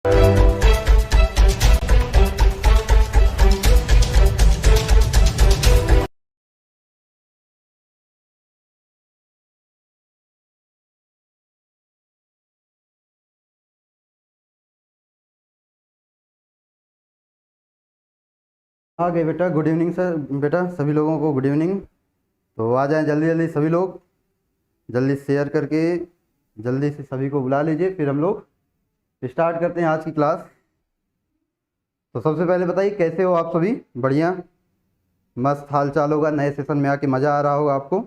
आ गए बेटा। Good evening sir. बेटा सभी लोगों को गुड इवनिंग। तो आ जाएं जल्दी जल्दी सभी लोग, जल्दी शेयर करके जल्दी से सभी को बुला लीजिए, फिर हम लोग स्टार्ट करते हैं आज की क्लास। तो सबसे पहले बताइए कैसे हो आप सभी? बढ़िया, मस्त हाल चाल होगा, नए सेशन में आके मज़ा आ रहा होगा आपको।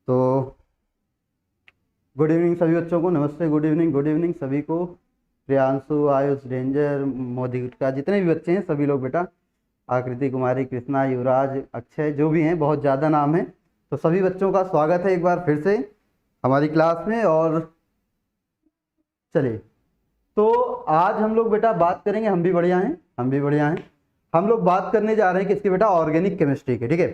तो गुड इवनिंग सभी बच्चों को, नमस्ते, गुड इवनिंग सभी को। प्रियांशु, आयुष, डेंजर, मोदी गुटका, जितने भी बच्चे हैं सभी लोग बेटा, आकृति कुमारी, कृष्णा, युवराज, अक्षय, जो भी हैं, बहुत ज़्यादा नाम है। तो सभी बच्चों का स्वागत है एक बार फिर से हमारी क्लास में। और चलिए, तो आज हम लोग बेटा बात करेंगे, हम भी बढ़िया हैं, हम लोग बात करने जा रहे हैं किसकी बेटा? ऑर्गेनिक केमिस्ट्री की। ठीक है,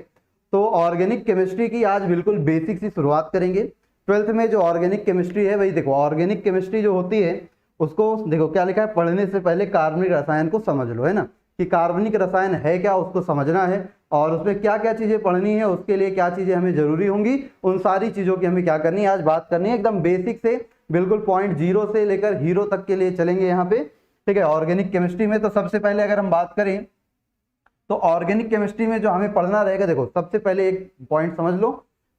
तो ऑर्गेनिक केमिस्ट्री की आज बिल्कुल बेसिक सी शुरुआत करेंगे। 12th में जो ऑर्गेनिक केमिस्ट्री है, भाई देखो ऑर्गेनिक केमिस्ट्री जो होती है उसको देखो क्या लिखा है, पढ़ने से पहले कार्बनिक रसायन को समझ लो, है ना, कि कार्बनिक रसायन है क्या, उसको समझना है और उसमें क्या क्या चीज़ें पढ़नी है, उसके लिए क्या चीज़ें हमें जरूरी होंगी, उन सारी चीज़ों की हमें क्या करनी है, आज बात करनी है। एकदम बेसिक से बिल्कुल पॉइंट 0 से लेकर हीरो तक के लिए चलेंगे यहाँ पे। ठीक है, ऑर्गेनिक केमिस्ट्री में तो सबसे पहले अगर हम बात करें तो ऑर्गेनिक केमिस्ट्री में जो हमें पढ़ना रहेगा, देखो सबसे पहले एक पॉइंट समझ लो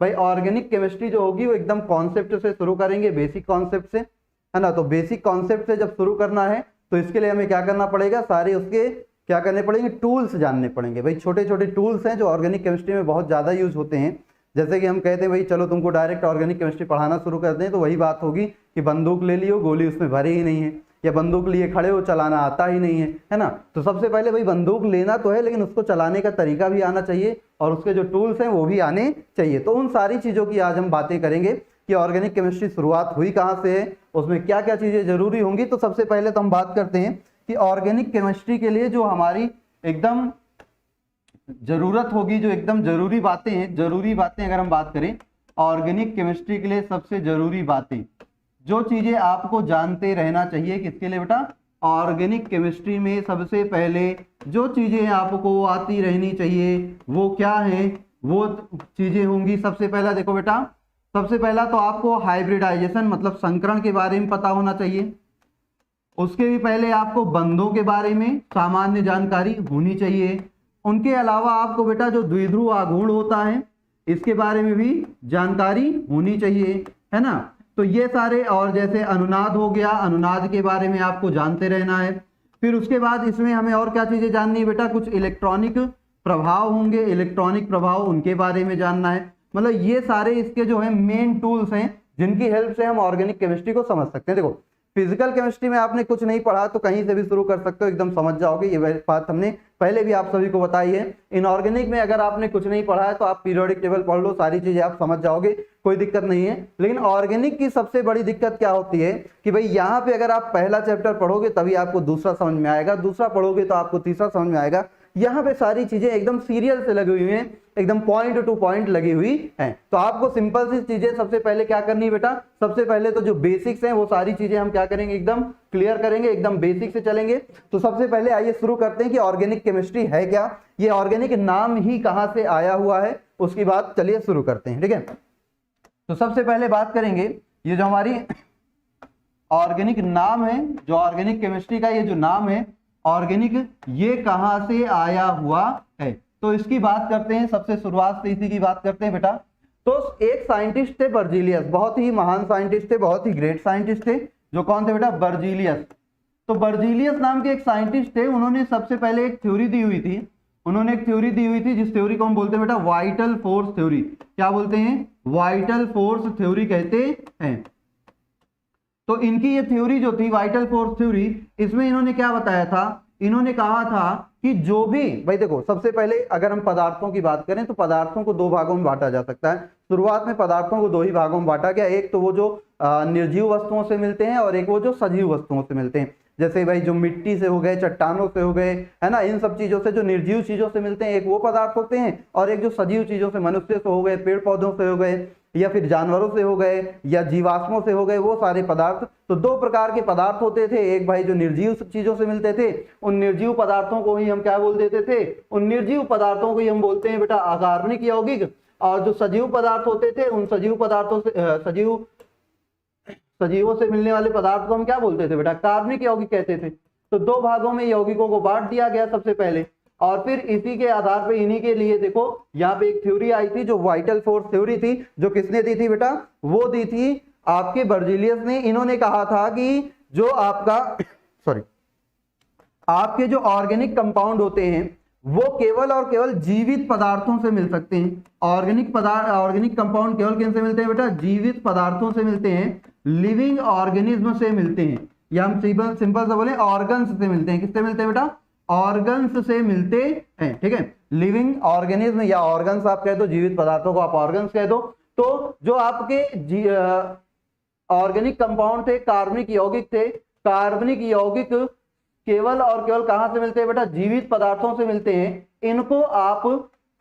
भाई, ऑर्गेनिक केमिस्ट्री जो होगी वो एकदम कॉन्सेप्ट से शुरू करेंगे, बेसिक कॉन्सेप्ट से, है ना। तो बेसिक कॉन्सेप्ट से जब शुरू करना है तो इसके लिए हमें क्या करना पड़ेगा, सारे उसके क्या करने पड़ेंगे, टूल्स जानने पड़ेंगे। भाई छोटे छोटे टूल्स हैं जो ऑर्गेनिक केमिस्ट्री में बहुत ज़्यादा यूज होते हैं। जैसे कि हम कहते हैं भाई चलो तुमको डायरेक्ट ऑर्गेनिक केमिस्ट्री पढ़ाना शुरू कर दें, तो वही बात होगी कि बंदूक ले लियो, गोली उसमें भरी ही नहीं है, या बंदूक लिए खड़े हो, चलाना आता ही नहीं है ना। तो सबसे पहले भाई बंदूक लेना तो है, लेकिन उसको चलाने का तरीका भी आना चाहिए और उसके जो टूल्स हैं वो भी आने चाहिए। तो उन सारी चीज़ों की आज हम बातें करेंगे कि ऑर्गेनिक केमिस्ट्री शुरुआत हुई कहाँ से है, उसमें क्या क्या चीज़ें जरूरी होंगी। तो सबसे पहले तो हम बात करते हैं कि ऑर्गेनिक केमिस्ट्री के लिए जो हमारी एकदम जरूरत होगी, जो एकदम जरूरी बातें अगर हम बात करें ऑर्गेनिक केमिस्ट्री के लिए, सबसे जरूरी बातें जो चीजें आपको जानते रहना चाहिए किसके लिए बेटा? ऑर्गेनिक केमिस्ट्री में सबसे पहले जो चीजें आपको आती रहनी चाहिए वो क्या है, वो चीजें होंगी। सबसे पहला देखो बेटा, सबसे पहला तो आपको हाइब्रिडाइजेशन मतलब संकरण के बारे में पता होना चाहिए। उसके भी पहले आपको बंधों के बारे में सामान्य जानकारी होनी चाहिए। उनके अलावा आपको बेटा जो द्विध्रुव आघूर्ण होता है इसके बारे में भी जानकारी होनी चाहिए, है ना। तो ये सारे, और जैसे अनुनाद हो गया, अनुनाद के बारे में आपको जानते रहना है। फिर उसके बाद इसमें हमें और क्या चीजें जाननी है बेटा? कुछ इलेक्ट्रॉनिक प्रभाव होंगे, इलेक्ट्रॉनिक प्रभाव उनके बारे में जानना है। मतलब ये सारे इसके जो है मेन टूल्स हैं जिनकी हेल्प से हम ऑर्गेनिक केमिस्ट्री को समझ सकते हैं। देखो फिजिकल केमिस्ट्री में आपने कुछ नहीं पढ़ा तो कहीं से भी शुरू कर सकते हो, एकदम समझ जाओगे, ये बात हमने पहले भी आप सभी को बताई है। इनऑर्गेनिक में अगर आपने कुछ नहीं पढ़ा है तो आप पीरियोडिक टेबल पढ़ लो, सारी चीजें आप समझ जाओगे, कोई दिक्कत नहीं है। लेकिन ऑर्गेनिक की सबसे बड़ी दिक्कत क्या होती है कि भाई यहाँ पे अगर आप पहला चैप्टर पढ़ोगे तभी आपको दूसरा समझ में आएगा, दूसरा पढ़ोगे तो आपको तीसरा समझ में आएगा। यहाँ पे सारी चीजें एकदम सीरियल से लगी हुई हैं, एकदम पॉइंट टू पॉइंट लगी हुई हैं। तो आपको सिंपल सी चीजें सबसे पहले क्या करनी है बेटा? सबसे पहले तो जो बेसिक्स हैं वो सारी चीजें हम क्या करेंगे, एकदम क्लियर करेंगे, एकदम बेसिक से चलेंगे। तो सबसे पहले आइए शुरू करते हैं कि ऑर्गेनिक केमिस्ट्री है क्या, ये ऑर्गेनिक नाम ही कहाँ से आया हुआ है, उसकी बात चलिए शुरू करते हैं। ठीक है, तो सबसे पहले बात करेंगे ये जो हमारी ऑर्गेनिक नाम है, जो ऑर्गेनिक केमिस्ट्री का ये जो नाम है ऑर्गेनिक, ये कहां से आया हुआ है। तो इसकी बात करते हैं, सबसे शुरुआत से इसी की बात करते हैं बेटा। तो एक साइंटिस्ट थे बर्जीलियस, बहुत ही महान साइंटिस्ट थे, बहुत ही ग्रेट साइंटिस्ट थे, जो कौन थे बेटा? बर्जीलियस। तो बर्जीलियस नाम के एक साइंटिस्ट थे, उन्होंने सबसे पहले एक थ्योरी दी हुई थी, जिस थ्योरी को हम बोलते हैं बेटा वाइटल फोर्स थ्योरी। क्या बोलते हैं? वाइटल फोर्स थ्योरी कहते हैं। तो इनकी ये थ्योरी जो थी वाइटल फोर्स थ्योरी, इसमें इन्होंने क्या बताया था? इन्होंने कहा था कि जो भी, भाई देखो सबसे पहले अगर हम पदार्थों की बात करें तो पदार्थों को दो भागों में बांटा जा सकता है। शुरुआत में पदार्थों को दो ही भागों में बांटा गया, एक तो वो जो निर्जीव वस्तुओं से मिलते हैं और एक वो जो सजीव वस्तुओं से मिलते हैं। जैसे भाई जो मिट्टी से हो गए, चट्टानों से हो गए, है ना, इन सब चीजों से जो निर्जीव चीजों से मिलते हैं, एक वो पदार्थ होते हैं, और एक जो सजीव चीजों से, मनुष्य से हो गए, पेड़ पौधों से हो गए, या फिर जानवरों से हो गए या जीवाश्मों से हो गए वो सारे पदार्थ। तो दो प्रकार के पदार्थ होते थे, एक भाई जो निर्जीव चीजों से मिलते थे, उन निर्जीव पदार्थों को ही हम क्या बोल देते थे, उन निर्जीव पदार्थों को ही हम बोलते हैं बेटा अकार्बनिक यौगिक। और जो सजीव पदार्थ होते थे उन सजीव पदार्थों से सजीवों से मिलने वाले पदार्थ को हम क्या बोलते थे बेटा, कार्बनिक यौगिक कहते थे। तो दो भागों में यौगिकों को बांट दिया गया सबसे पहले, और फिर इसी के आधार पे इन्हीं के लिए देखो यहाँ पे एक थ्योरी आई थी जो वाइटल फोर्स थ्योरी थी, जो किसने दी थी बेटा, वो दी थी आपके बर्जीलियस ने। इन्होंने कहा था कि जो आपका आपके जो ऑर्गेनिक कंपाउंड होते हैं वो केवल और केवल जीवित पदार्थों से मिल सकते हैं। ऑर्गेनिक कंपाउंड केवल किन से मिलते हैं बेटा, जीवित पदार्थों से मिलते हैं, लिविंग ऑर्गेनिज्म से मिलते हैं, या हम सिंपल से बोले ऑर्गन्स से मिलते हैं। किससे मिलते हैं बेटा, ऑर्गन्स से मिलते हैं। ठीक है, लिविंग ऑर्गेनिज्म या ऑर्गन्स आप कह दो, जीवित पदार्थों को आप ऑर्गन्स कह दो। तो जो आपके ऑर्गेनिक कंपाउंड थे, कार्बनिक यौगिक थे, कार्बनिक यौगिक केवल और केवल कहां से मिलते हैं बेटा, जीवित पदार्थों से मिलते हैं। इनको आप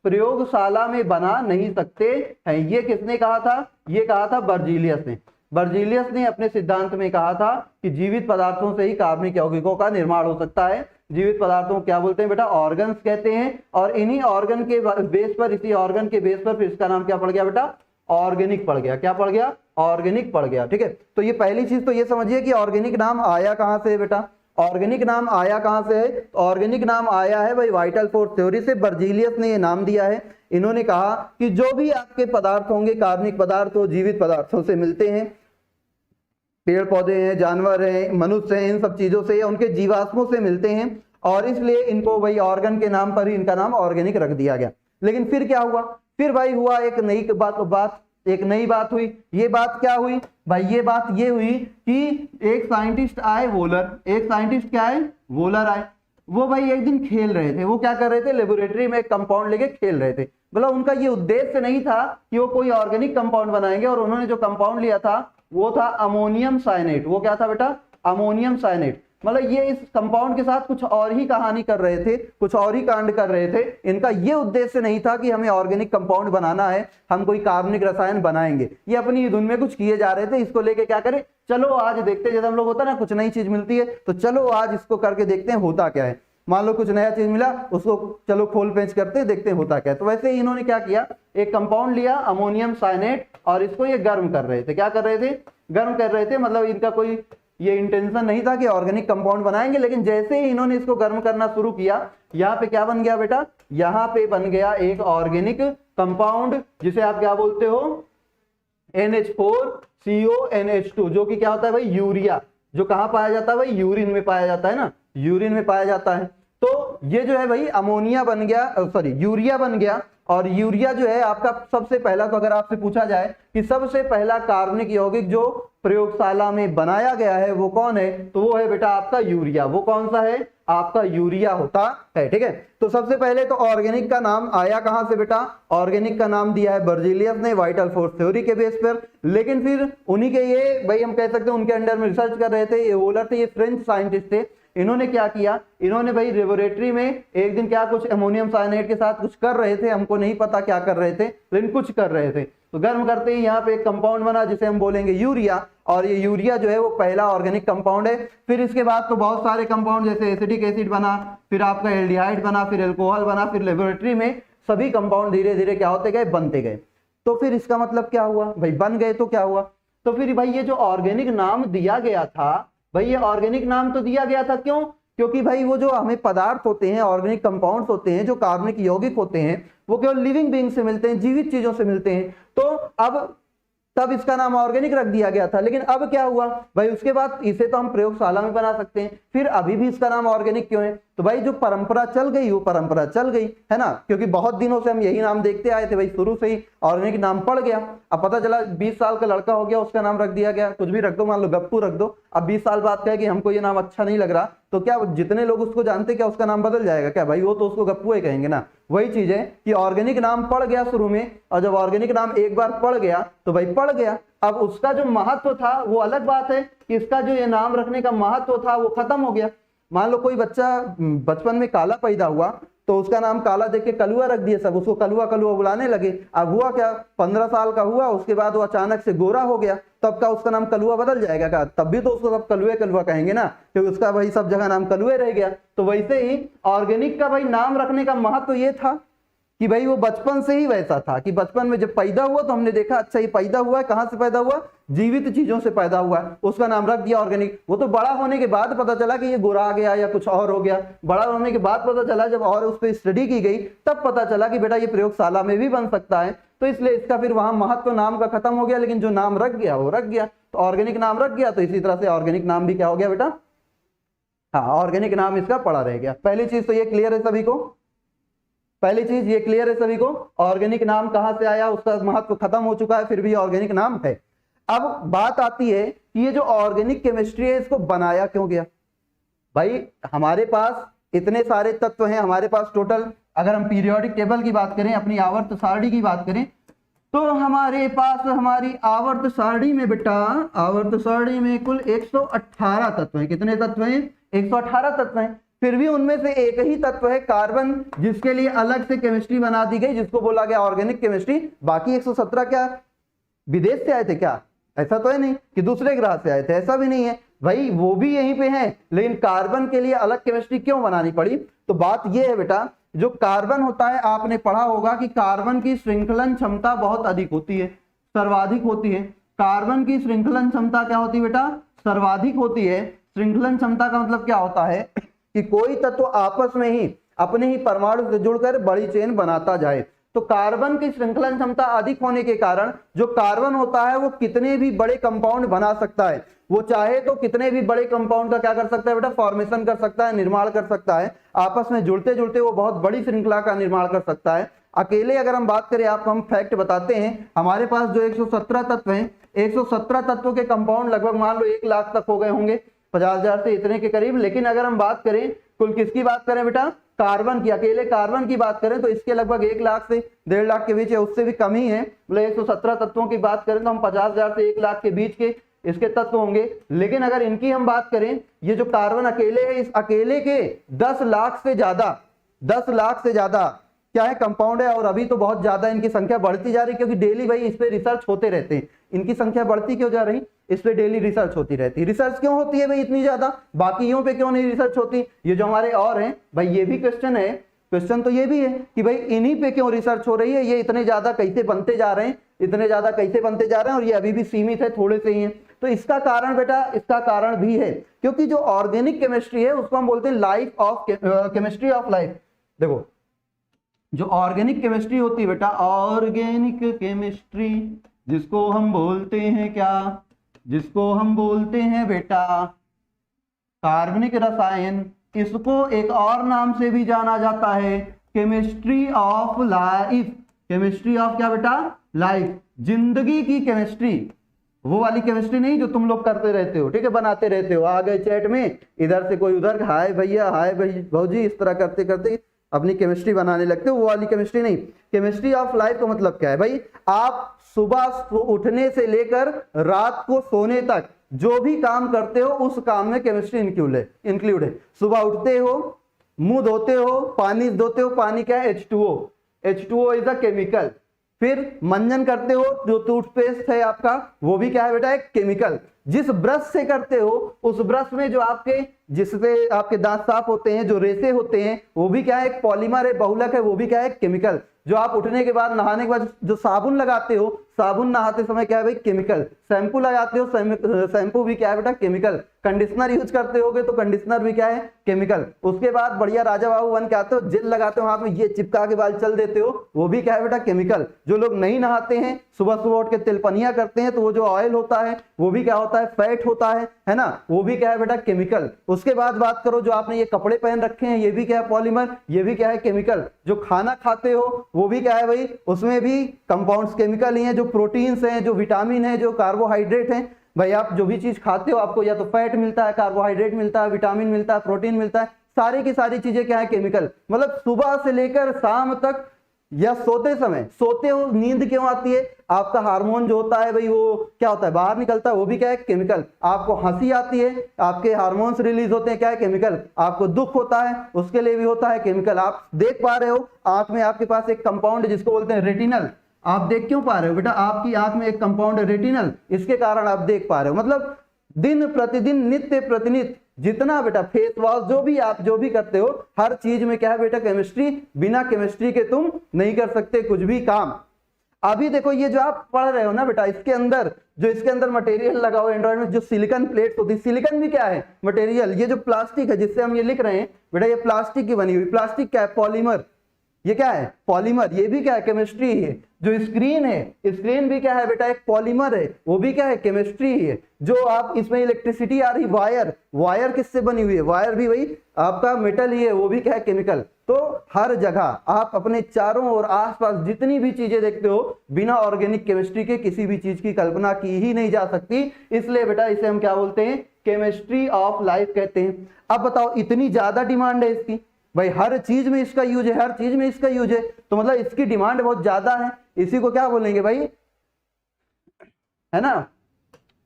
प्रयोगशाला में बना नहीं सकते हैं। ये किसने कहा था, ये कहा था बर्जीलियस ने। बर्जीलियस ने अपने सिद्धांत में कहा था कि जीवित पदार्थों से ही कार्बनिक यौगिकों का निर्माण हो सकता है। जीवित पदार्थों को क्या बोलते हैं बेटा, ऑर्गन्स कहते हैं। और इन्हीं ऑर्गन के बेस पर, इसी ऑर्गन के बेस पर फिर इसका नाम क्या पड़ गया बेटा, ऑर्गेनिक पड़ गया। क्या पड़ गया, ऑर्गेनिक पड़ गया। ठीक है, तो ये पहली चीज तो ये समझिए कि ऑर्गेनिक नाम आया कहां से बेटा, ऑर्गेनिक नाम आया कहां से है, ऑर्गेनिक नाम आया है भाई वाइटल फोर्स थ्योरी से। बर्जीलियस ने ये नाम दिया है। इन्होंने कहा कि जो भी आपके पदार्थ होंगे, कार्बनिक पदार्थ हो, जीवित पदार्थों से मिलते हैं, पेड़ पौधे हैं, जानवर हैं, मनुष्य हैं, इन सब चीजों से या उनके जीवाश्मों से मिलते हैं, और इसलिए इनको भाई ऑर्गन के नाम पर ही इनका नाम ऑर्गेनिक रख दिया गया। लेकिन फिर क्या हुआ, फिर भाई हुआ एक नई बात हुई। ये बात क्या हुई भाई, ये बात ये हुई कि एक साइंटिस्ट आए, वोलर। एक साइंटिस्ट क्या आए, वोलर आए। वो भाई एक दिन खेल रहे थे। वो क्या कर रहे थे, लेबोरेटरी में एक कंपाउंड लेके खेल रहे थे। मतलब उनका ये उद्देश्य नहीं था कि वो कोई ऑर्गेनिक कंपाउंड बनाएंगे, और उन्होंने जो कंपाउंड लिया था वो था अमोनियम साइनेट। वो क्या था बेटा, अमोनियम साइनेट। मतलब ये इस कंपाउंड के साथ कुछ और ही कहानी कर रहे थे, कुछ और ही कांड कर रहे थे। इनका ये उद्देश्य नहीं था कि हमें ऑर्गेनिक कंपाउंड बनाना है, हम कोई कार्बनिक रसायन बनाएंगे। ये अपनी धुन में कुछ किए जा रहे थे। इसको लेके क्या करें, चलो आज देखते हैं। जैसे हम लोग होता है ना, कुछ नई चीज मिलती है तो चलो आज इसको करके देखते हैं होता क्या है। मान लो कुछ नया चीज मिला, उसको चलो खोल पेंच करते देखते हैं होता क्या है। तो वैसे ही इन्होंने क्या किया, एक कंपाउंड लिया अमोनियम साइनेट, और इसको ये गर्म कर रहे थे। क्या कर रहे थे, गर्म कर रहे थे। मतलब इनका कोई ये इंटेंशन नहीं था कि ऑर्गेनिक कंपाउंड बनाएंगे। लेकिन जैसे ही इन्होंने इसको गर्म करना शुरू किया, यहाँ पे क्या बन गया बेटा, यहाँ पे बन गया एक ऑर्गेनिक कंपाउंड जिसे आप क्या बोलते हो, NH4CONH2, जो कि क्या होता है भाई, यूरिया। जो कहाँ पाया जाता है भाई, यूरिन में पाया जाता है ना, यूरिन में पाया जाता है। तो ये जो है भाई अमोनिया बन गया, यूरिया बन गया। और यूरिया जो है आपका सबसे पहला, तो अगर आपसे पूछा जाए कि सबसे पहला कार्बनिक यौगिक जो प्रयोगशाला में बनाया गया है वो कौन है, तो वो है बेटा आपका यूरिया। वो कौन सा है, आपका यूरिया होता है। ठीक है, तो सबसे पहले तो ऑर्गेनिक का नाम आया कहां से बेटा, ऑर्गेनिक का नाम दिया है बर्जीलियस ने वाइटल फोर्स थ्योरी के बेस पर। लेकिन फिर उन्हीं के ये भाई हम कह सकते हैं उनके अंडर में रिसर्च कर रहे थे, ये वोलर थे, ये फ्रेंच साइंटिस्ट थे। इन्होंने क्या किया, इन्होंने भाई लेबोरेटरी में एक दिन क्या कुछ अमोनियम साइनेट के साथ कुछ कर रहे थे, हमको नहीं पता क्या कर रहे थे, लेकिन कुछ कर रहे थे। तो गर्म करते ही यहाँ पे एक कंपाउंड बना जिसे हम बोलेंगे यूरिया। और ये यूरिया जो है वो पहला ऑर्गेनिक कंपाउंड है। फिर इसके बाद तो बहुत सारे कंपाउंड, जैसे एसिटिक एसिड बना, फिर आपका एल्डिहाइड बना, फिर एल्कोहल बना, फिर लेबोरेटरी में सभी कंपाउंड धीरे धीरे क्या होते गए, बनते गए। तो फिर इसका मतलब क्या हुआ भाई, बन गए तो क्या हुआ, तो फिर भाई ये जो ऑर्गेनिक नाम दिया गया था, भाई ये ऑर्गेनिक नाम तो दिया गया था, क्यों, क्योंकि भाई वो जो हमें पदार्थ होते हैं, ऑर्गेनिक कंपाउंड्स होते हैं, जो कार्बनिक यौगिक होते हैं, वो केवल लिविंग बीइंग से मिलते हैं, जीवित चीजों से मिलते हैं। तो अब तब इसका नाम ऑर्गेनिक रख दिया गया था। लेकिन अब क्या हुआ भाई, उसके बाद इसे तो हम प्रयोगशाला में बना सकते हैं, फिर अभी भी इसका नाम ऑर्गेनिक क्यों है, तो भाई जो परंपरा चल गई वो परंपरा चल गई है ना, क्योंकि बहुत दिनों से हम यही नाम देखते आए थे, भाई शुरू से ही ऑर्गेनिक नाम पड़ गया। अब पता चला 20 साल का लड़का हो गया, उसका नाम रख दिया गया, कुछ भी रख दो, मान लो गप्पू रख दो। अब 20 साल बाद कहे कि हमको ये नाम अच्छा नहीं लग रहा, तो क्या जितने लोग उसको जानते क्या उसका नाम बदल जाएगा क्या, भाई वो तो उसको गप्पू ही कहेंगे ना। वही चीज है कि ऑर्गेनिक नाम पड़ गया शुरू में, और जब ऑर्गेनिक नाम एक बार पड़ गया तो भाई पड़ गया। अब उसका जो महत्व था वो अलग बात है कि इसका जो ये नाम रखने का महत्व था वो खत्म हो गया। मान लो कोई बच्चा बचपन में काला पैदा हुआ, तो उसका नाम काला देख के कलुआ रख दिया, सब उसको कलुआ कलुआ बुलाने लगे। अब हुआ क्या, 15 साल का हुआ, उसके बाद वो अचानक से गोरा हो गया, तब का उसका नाम कलुआ बदल जाएगा क्या? तब भी तो उसको सब कलुए कलुआ कहेंगे ना, क्योंकि उसका भाई सब जगह नाम कलुए रह गया। तो वैसे ही ऑर्गेनिक का भाई नाम रखने का महत्व ये था कि भाई वो बचपन से ही वैसा था कि बचपन में जब पैदा हुआ तो हमने देखा अच्छा ये पैदा हुआ है, कहां से पैदा हुआ, जीवित चीजों से पैदा हुआ है, उसका नाम रख दिया ऑर्गेनिक। वो तो बड़ा होने के बाद पता चला कि ये गोरा आ गया या कुछ और हो गया, बड़ा होने के बाद पता चला, जब और उस पर स्टडी की गई तब पता चला कि बेटा ये प्रयोगशाला में भी बन सकता है। तो इसलिए इसका फिर वहां महत्व नाम का खत्म हो गया, लेकिन जो नाम रख गया वो रख गया। तो ऑर्गेनिक नाम रख गया, तो इसी तरह से ऑर्गेनिक नाम भी क्या हो गया बेटा, हाँ ऑर्गेनिक नाम इसका पड़ा रह गया। पहली चीज तो ये क्लियर है सभी को, पहली चीज ये क्लियर है सभी को, ऑर्गेनिक नाम कहां से आया, उसका महत्व खत्म हो चुका है, फिर भी ऑर्गेनिक नाम है। अब बात आती है कि ये जो ऑर्गेनिक केमिस्ट्री है इसको बनाया क्यों गया। भाई हमारे पास इतने सारे तत्व हैं, हमारे पास टोटल अगर हम पीरियोडिक टेबल की बात करें, अपनी आवर्त सारणी की बात करें, तो हमारे पास हमारी आवर्त सारणी में बेटा, आवर्त सारणी में कुल 118 तत्व हैं। कितने तत्व हैं? 118 तत्व हैं। फिर भी उनमें से एक ही तत्व है कार्बन, जिसके लिए अलग से केमिस्ट्री बना दी गई, जिसको बोला गया ऑर्गेनिक केमिस्ट्री। बाकी 117 क्या विदेश से आए थे क्या? ऐसा तो है नहीं कि दूसरे ग्रह से आए थे, ऐसा भी नहीं है भाई, वो भी यहीं पे हैं, लेकिन कार्बन के लिए अलग केमिस्ट्री क्यों बनानी पड़ी? तो बात यह है बेटा, जो कार्बन होता है आपने पढ़ा होगा कि कार्बन की श्रृंखलन क्षमता बहुत अधिक होती है, सर्वाधिक होती है। कार्बन की श्रृंखलन क्षमता क्या होती है बेटा? सर्वाधिक होती है। श्रृंखलन क्षमता का मतलब क्या होता है कि कोई तत्व आपस में ही अपने ही परमाणु से जुड़कर बड़ी चेन बनाता जाए। तो कार्बन की श्रृंखलन क्षमता अधिक होने के कारण जो कार्बन होता है वो कितने भी बड़े कंपाउंड बना सकता है, वो चाहे तो कितने भी बड़े कंपाउंड का क्या कर सकता है बेटा? फॉर्मेशन कर सकता है, निर्माण कर सकता है। आपस में जुड़ते जुड़ते वो बहुत बड़ी श्रृंखला का निर्माण कर सकता है। अकेले अगर हम बात करें, आपको हम फैक्ट बताते हैं, हमारे पास जो 117 तत्व हैं, 117 तत्वों के कंपाउंड लगभग मान लो 1 लाख तक हो गए होंगे, 50,000 से इतने के करीब। लेकिन अगर हम बात करें कुल किसकी बात करें बेटा? कार्बन की, अकेले कार्बन की बात करें तो इसके लगभग 1 लाख से 1.5 लाख के बीच है, उससे भी कम ही है। मतलब 117 तत्वों की बात करें तो हम 50,000 से 1 लाख के बीच के इसके तत्व होंगे। लेकिन अगर इनकी हम बात करें, ये जो कार्बन अकेले है, इस अकेले के 10 लाख से ज्यादा, 10 लाख से ज्यादा क्या है कंपाउंड है। और अभी तो बहुत ज्यादा इनकी संख्या बढ़ती जा रही, क्योंकि डेली भाई इस पे रिसर्च होते रहते हैं। इनकी संख्या बढ़ती क्यों जा रही? इस पे डेली रिसर्च होती रहती है। रिसर्च क्यों होती है भाई इतनी ज्यादा, बाकियों पे क्यों नहीं रिसर्च होती? ये जो हमारे और हैं भाई, ये भी क्वेश्चन है, क्वेश्चन तो ये भी है कि भाई इन्हीं पे क्यों रिसर्च हो रही है, ये इतने ज्यादा कैसे बनते जा रहे हैं, इतने ज्यादा कैसे बनते जा रहे हैं, और ये अभी भी सीमित है, थोड़े से ही है। तो इसका कारण बेटा, इसका कारण भी है क्योंकि जो ऑर्गेनिक केमिस्ट्री है उसको हम बोलते हैं life of chemistry of life. देखो जो ऑर्गेनिक केमिस्ट्री होती है बेटा, ऑर्गेनिक केमिस्ट्री जिसको हम बोलते हैं क्या? जिसको हम बोलते हैं बेटा कार्बनिक रसायन, इसको एक और नाम से भी जाना जाता है chemistry of life. Chemistry of क्या बेटा? लाइफ, जिंदगी की केमिस्ट्री। वो वाली केमिस्ट्री नहीं जो तुम लोग करते रहते हो, ठीक है, बनाते रहते हो, आ गए चैट में, इधर से कोई उधर, हाय भैया, हाय भाई भौजी, इस तरह करते करते अपनी केमिस्ट्री बनाने लगते हो, वो वाली केमिस्ट्री नहीं। केमिस्ट्री ऑफ लाइफ का मतलब क्या है भाई? आप सुबह उठने से लेकर रात को सोने तक जो भी काम करते हो उस काम में केमिस्ट्री इंक्लूड है। सुबह उठते हो, मुंह धोते हो, पानी धोते हो, पानी क्या है? H2O। H2O is a chemical. फिर मंजन करते हो, जो टूथपेस्ट है आपका, वो भी क्या है बेटा? एक केमिकल। जिस ब्रश से करते हो उस ब्रश में जो आपके, जिससे आपके दांत साफ होते हैं, जो रेसे होते हैं, वो भी क्या है? एक पॉलीमर है, बहुलक है, वो भी क्या है? केमिकल। जो आप उठने के बाद, नहाने के बाद जो साबुन लगाते हो, साबुन नहाते समय क्या है भाई? केमिकल। शैम्पू लगाते हो, शैम्पू भी क्या है बेटा? केमिकल। कंडीशनर यूज करते होगे तो कंडीशनर भी क्या है? केमिकल। उसके बाद बढ़िया राजा बाबू बन के आते हो, जेल लगाते हो हाथ में, ये चिपका के बाल चल देते हो, वो भी क्या है बेटा? केमिकल। जो लोग नहीं नहाते हैं, सुबह सुबह उठ के तिलपनिया करते हैं, तो वो जो ऑयल होता है वो भी क्या होता है? फैट होता है ना, वो भी क्या है बेटा? केमिकल। उसके बाद बात करो, जो आपने ये कपड़े पहन रखे हैं, ये भी क्या है? पॉलीमर, ये भी क्या है? केमिकल। जो खाना खाते हो वो भी क्या है भाई? उसमें भी कंपाउंड्स केमिकल ही हैं। जो प्रोटीन्स हैं, जो विटामिन है, जो कार्बोहाइड्रेट हैं, भाई आप जो भी चीज खाते हो आपको या तो फैट मिलता है, कार्बोहाइड्रेट मिलता है, विटामिन मिलता है, प्रोटीन मिलता है, सारी की सारी चीजें क्या है? केमिकल। मतलब सुबह से लेकर शाम तक या सोते समय, सोते हो नींद क्यों आती है? आपका हार्मोन जो होता है भाई वो क्या होता है, बाहर निकलता है, वो भी क्या है, केमिकल। आपको हंसी आती है, आपके हार्मोन्स रिलीज होते हैं, क्या है, केमिकल। आपको दुख होता है, उसके लिए भी होता है केमिकल। आप देख पा रहे हो आंख में आपके पास एक कंपाउंड जिसको बोलते हैं रेटिनल, आप देख क्यों पा रहे हो बेटा? आपकी आंख में एक कंपाउंड है रेटिनल, इसके कारण आप देख पा रहे हो। मतलब दिन प्रतिदिन, नित्य प्रतिनित्य जितना बेटा फेस वॉश जो भी आप जो भी करते हो, हर चीज में क्या है बेटा, केमिस्ट्री। बिना केमिस्ट्री के तुम नहीं कर सकते कुछ भी काम। अभी देखो ये जो आप पढ़ रहे हो ना बेटा, इसके अंदर जो इसके अंदर मटेरियल लगा हुआ है एंड्रॉइड में, जो सिलिकॉन प्लेट होती है, सिलिकॉन भी क्या है, मटेरियल। ये जो प्लास्टिक है जिससे हम ये लिख रहे हैं बेटा, ये प्लास्टिक की बनी हुई, प्लास्टिक क्या है, पॉलीमर। ये क्या है, पॉलीमर। ये भी क्या है, केमिस्ट्री है। जो स्क्रीन है, स्क्रीन भी क्या है बेटा, एक पॉलीमर है, वो भी क्या है, केमिस्ट्री है। जो आप इसमें इलेक्ट्रिसिटी आ रही, वायर, वायर किससे बनी हुई है, वायर भी वही आपका मेटल ही है, वो भी क्या है, केमिकल। तो हर जगह आप अपने चारों ओर आसपास जितनी भी चीजें देखते हो, बिना ऑर्गेनिक केमिस्ट्री के किसी भी चीज की कल्पना की ही नहीं जा सकती। इसलिए बेटा इसे हम क्या बोलते हैं, केमिस्ट्री ऑफ लाइफ कहते हैं। अब बताओ, इतनी ज्यादा डिमांड है इसकी भाई, हर चीज में इसका यूज है, हर चीज में इसका यूज है, तो मतलब इसकी डिमांड बहुत ज्यादा है। इसी को क्या बोलेंगे भाई, है ना,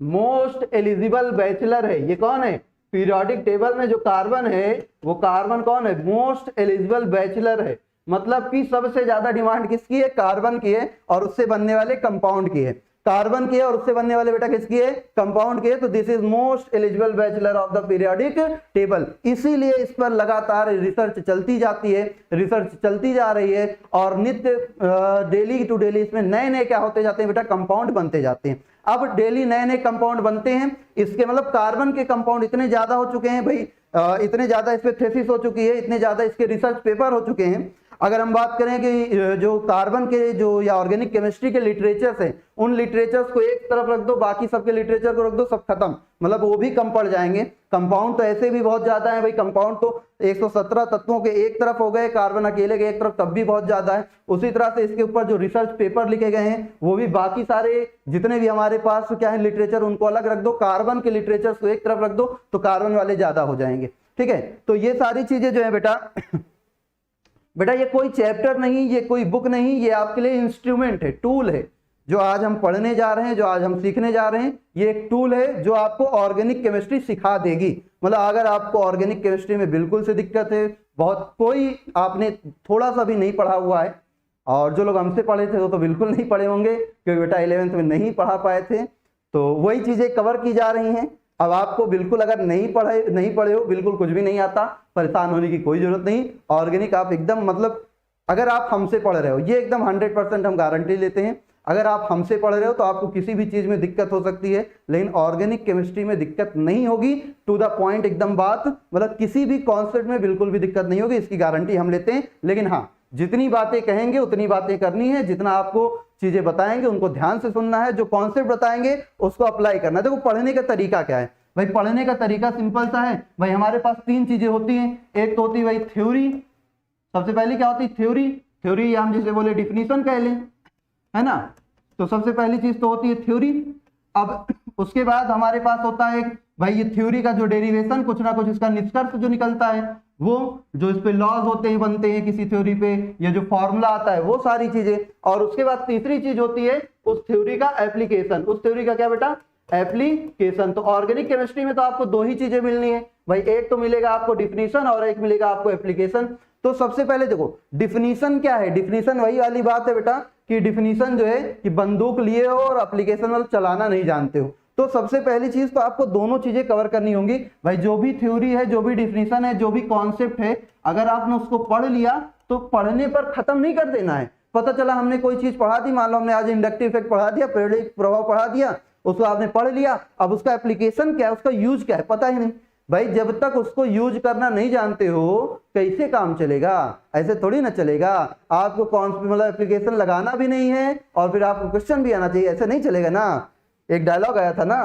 मोस्ट एलिजिबल बैचलर है। ये कौन है, पीरियोडिक टेबल में जो कार्बन है, वो कार्बन कौन है, मोस्ट एलिजिबल बैचलर है। मतलब कि सबसे ज्यादा डिमांड किसकी है, कार्बन की है, और उससे बनने वाले कंपाउंड की है। कार्बन की है और उससे बनने वाले बेटा किसकी है, कंपाउंड की है। तो this is most eligible bachelor of the periodic table. इसीलिए इस पर लगातार रिसर्च चलती जाती है, रिसर्च चलती जा रही है, और नित्य डेली टू डेली इसमें नए नए क्या होते जाते हैं बेटा, कंपाउंड बनते जाते हैं। अब डेली नए नए कंपाउंड बनते हैं, इसके मतलब कार्बन के कंपाउंड इतने ज्यादा हो चुके हैं भाई, इतने ज्यादा इस पे थीसिस हो चुकी है, इतने ज्यादा इसके रिसर्च पेपर हो चुके हैं। अगर हम बात करें कि जो कार्बन के जो या ऑर्गेनिक केमिस्ट्री के लिटरेचर्स हैं, उन लिटरेचर्स को एक तरफ रख दो, बाकी सबके लिटरेचर को रख दो, सब खत्म, मतलब वो भी कम पड़ जाएंगे। कंपाउंड तो ऐसे भी बहुत ज्यादा है भाई, कंपाउंड तो 117 तत्वों के एक तरफ हो गए, कार्बन अकेले के एक तरफ, तब भी बहुत ज्यादा है। उसी तरह से इसके ऊपर जो रिसर्च पेपर लिखे गए हैं, वो भी बाकी सारे जितने भी हमारे पास क्या है लिटरेचर, उनको अलग रख दो, कार्बन के लिटरेचर को एक तरफ रख दो, तो कार्बन वाले ज्यादा हो जाएंगे। ठीक है, तो ये सारी चीजें जो है बेटा बेटा ये कोई चैप्टर नहीं, ये कोई बुक नहीं, ये आपके लिए इंस्ट्रूमेंट है, टूल है। जो आज हम पढ़ने जा रहे हैं, जो आज हम सीखने जा रहे हैं, ये एक टूल है जो आपको ऑर्गेनिक केमिस्ट्री सिखा देगी। मतलब अगर आपको ऑर्गेनिक केमिस्ट्री में बिल्कुल से दिक्कत है, बहुत कोई आपने थोड़ा सा भी नहीं पढ़ा हुआ है, और जो लोग हमसे पढ़े थे वो तो बिल्कुल नहीं पढ़े होंगे, क्योंकि बेटा 11th में नहीं पढ़ा पाए थे, तो वही चीजें कवर की जा रही हैं। अब आपको बिल्कुल अगर नहीं पढ़े हो, बिल्कुल कुछ भी नहीं आता, परेशान होने की कोई जरूरत नहीं। ऑर्गेनिक आप एकदम, मतलब अगर आप हमसे पढ़ रहे हो, ये एकदम 100% हम गारंटी लेते हैं, अगर आप हमसे पढ़ रहे हो तो आपको किसी भी चीज में दिक्कत हो सकती है, लेकिन ऑर्गेनिक केमिस्ट्री में दिक्कत नहीं होगी। टू द पॉइंट एकदम बात, मतलब किसी भी कॉन्सेप्ट में बिल्कुल भी दिक्कत नहीं होगी, इसकी गारंटी हम लेते हैं। लेकिन हाँ, जितनी बातें कहेंगे उतनी बातें करनी है, जितना आपको चीजें बताएंगे उनको ध्यान से सुनना है, जो कॉन्सेप्ट बताएंगे उसको अप्लाई करना है। देखो पढ़ने का तरीका क्या है भाई, पढ़ने का तरीका सिंपल सा है भाई, हमारे पास 3 चीजें होती हैं। एक तो होती है भाई थ्योरी, सबसे पहले क्या होती है थ्योरी, थ्योरी हम जिसे बोले डिफिनीशन कह लें, है ना। तो सबसे पहली चीज तो होती है थ्योरी। अब उसके बाद हमारे पास होता है भाई ये थ्योरी का जो डेरिवेशन, कुछ ना कुछ इसका निष्कर्ष जो निकलता है, वो जो इस पे लॉज होते हैं, बनते हैं किसी थ्योरी पे, या जो फॉर्मूला आता है, वो सारी चीजें। और उसके बाद तीसरी चीज होती है उस थ्योरी का एप्लीकेशन। उस थ्योरी का क्या बेटा, एप्लीकेशन। तो ऑर्गेनिक केमिस्ट्री में तो आपको 2 ही चीजें मिलनी है भाई, एक तो मिलेगा आपको डिफिनीशन और एक मिलेगा आपको एप्लीकेशन। तो सबसे पहले देखो डिफिनीशन क्या है, डिफिनीशन वही वाली बात है बेटा कि डिफिनीशन जो है कि बंदूक लिए हो और एप्लीकेशन मतलब चलाना नहीं जानते हो। तो सबसे पहली चीज तो आपको दोनों चीजें कवर करनी होंगी भाई। जो भी थ्योरी है, जो भी डिफिनीशन है, जो भी कॉन्सेप्ट है, अगर आपने उसको पढ़ लिया तो पढ़ने पर खत्म नहीं कर देना है। पता चला हमने कोई चीज पढ़ा दी, मान लो हमने आज इंडक्टिव इफेक्ट पढ़ा दिया, पीरियोडिक प्रभाव पढ़ा दिया, उसको आपने पढ़ लिया, अब उसका एप्लीकेशन क्या है, उसका यूज क्या है पता ही नहीं भाई। जब तक उसको यूज करना नहीं जानते हो कैसे काम चलेगा, ऐसे थोड़ी ना चलेगा। आपको कौन मतलब एप्लीकेशन लगाना भी नहीं है और फिर आपको क्वेश्चन भी आना चाहिए, ऐसे नहीं चलेगा ना। एक डायलॉग आया था ना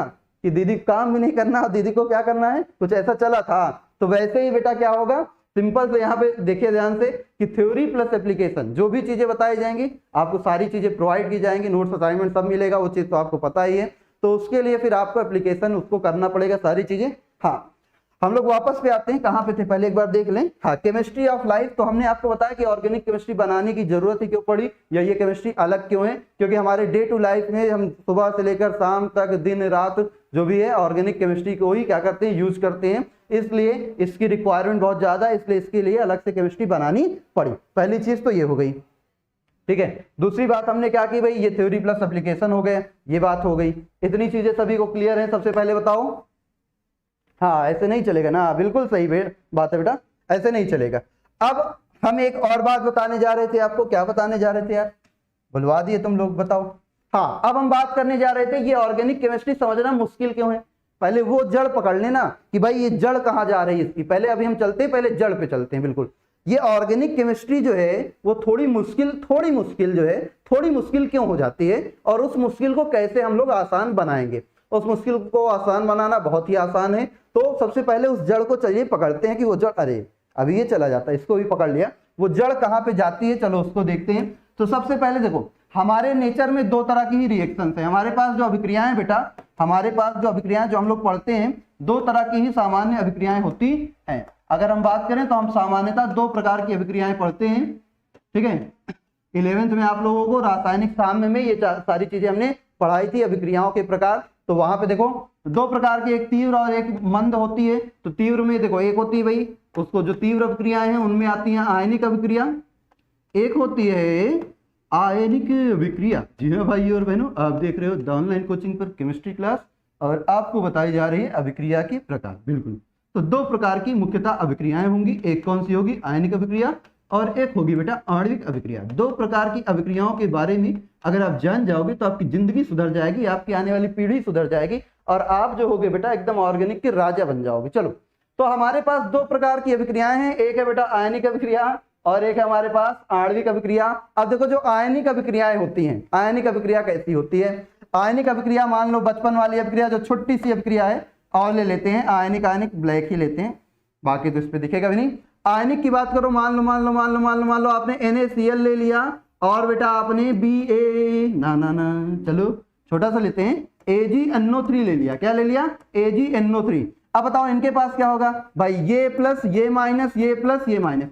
कि दीदी काम भी नहीं करना और दीदी को क्या करना है, कुछ ऐसा चला था। तो वैसे ही बेटा क्या होगा, सिंपल से यहाँ पे देखिए ध्यान से कि थ्योरी प्लस एप्लीकेशन, जो भी चीजें बताई जाएंगी आपको सारी चीजें प्रोवाइड की जाएंगी, नोट्स असाइनमेंट सब मिलेगा, वो चीज तो आपको पता ही है। तो उसके लिए फिर आपको एप्लीकेशन उसको करना पड़ेगा सारी चीजें। हाँ, हम लोग वापस पे आते हैं, कहाँ पे थे पहले एक बार देख लें। हाँ, केमिस्ट्री ऑफ लाइफ। तो हमने आपको बताया कि ऑर्गेनिक केमिस्ट्री बनाने की जरूरत ही क्यों पड़ी, या ये केमिस्ट्री अलग क्यों है, क्योंकि हमारे डे टू लाइफ में हम सुबह से लेकर शाम तक दिन रात जो भी है ऑर्गेनिक केमिस्ट्री को ही क्या करते हैं, यूज करते हैं, इसलिए इसकी रिक्वायरमेंट बहुत ज्यादा है, इसलिए इसके लिए अलग से केमिस्ट्री बनानी पड़ी। पहली चीज तो ये हो गई, ठीक है। दूसरी बात हमने क्या की भाई, ये थ्योरी प्लस एप्लीकेशन हो गए, ये बात हो गई। इतनी चीजें सभी को क्लियर है? सबसे पहले बताओ। हाँ, ऐसे नहीं चलेगा ना, बिल्कुल सही बात है बेटा, ऐसे नहीं चलेगा। अब हम एक और बात बताने जा रहे थे आपको। क्या बताने जा रहे थे यार, बुलवा दिए तुम लोग, बताओ। हाँ, अब हम बात करने जा रहे थे ये ऑर्गेनिक केमिस्ट्री समझना मुश्किल क्यों है। पहले वो जड़ पकड़ लेना कि भाई ये जड़ कहाँ जा रही है इसकी, पहले अभी हम चलते हैं, पहले जड़ पे चलते हैं। बिल्कुल, ये ऑर्गेनिक केमिस्ट्री जो है वो थोड़ी मुश्किल जो है, थोड़ी मुश्किल क्यों हो जाती है, और उस मुश्किल को कैसे हम लोग आसान बनाएंगे। उस मुश्किल को आसान बनाना बहुत ही आसान है। तो सबसे पहले उस जड़ को चलिए पकड़ते हैं कि वो जड़, अरे अभी ये चला जाता है, इसको भी पकड़ लिया, वो जड़ कहाँ पे जाती है, चलो उसको देखते हैं। तो सबसे पहले देखो, हमारे नेचर में दो तरह की ही रिएक्शंस है। हमारे पास जो अभिक्रियाएं बेटा, हमारे पास जो अभिक्रियाएं जो हम लोग पढ़ते हैं, दो तरह की ही सामान्य अभिक्रियाएं होती हैं। अगर हम बात करें तो हम सामान्यतः दो प्रकार की अभिक्रियाएं पढ़ते हैं, ठीक है। 11th में आप लोगों को रासायनिक साम्य में ये सारी चीजें हमने पढ़ाई थी, अभिक्रियाओं के प्रकार। तो वहां पे देखो दो प्रकार की, एक तीव्र और एक मंद होती है। तो तीव्र में देखो एक होती है भाई, उसको जो तीव्र अभिक्रियाएं हैं उनमें आती हैं आयनिक अभिक्रिया, एक होती है आयनिक अभिक्रिया। जी हाँ भाई और बहनों, आप देख रहे हो द ऑनलाइन कोचिंग पर केमिस्ट्री क्लास, और आपको बताई जा रही है अभिक्रिया के प्रकार। बिल्कुल, तो दो प्रकार की मुख्यतः अभिक्रियाएं होंगी, एक कौन सी होगी, आयनिक अभिक्रिया, और एक होगी बेटा आणविक अभिक्रिया। दो प्रकार की अभिक्रियाओं के बारे में अगर आप जान जाओगे तो आपकी जिंदगी सुधर जाएगी, आपकी आने वाली पीढ़ी सुधर जाएगी, और आप जो होगे बेटा एकदम ऑर्गेनिक के राजा बन जाओगे। चलो, तो हमारे पास दो प्रकार की अभिक्रियाएं हैं, एक है बेटा आयनिक अभिक्रिया और एक है हमारे पास आणविक अभिक्रिया। अब देखो जो आयनिक अभिक्रियाएं होती हैं, आयनिक अभिक्रिया कैसी होती है। आयनिक अभिक्रिया मान लो बचपन वाली अभिक्रिया जो छोटी सी अभिक्रिया है, और ले लेते हैं आयनिक, आयनिक ब्लैक ही लेते हैं, बाकी तो इस पे दिखेगा भी नहीं। आयनिक की बात करो, मान लो आपने NaCl ले लिया, और बेटा आपने Ba चलो छोटा सा लेते हैं AgNO3 ले लिया। क्या ले लिया, AgNO3। अब बताओ इनके पास क्या होगा भाई, ये प्लस ये माइनस, ये प्लस ये माइनस।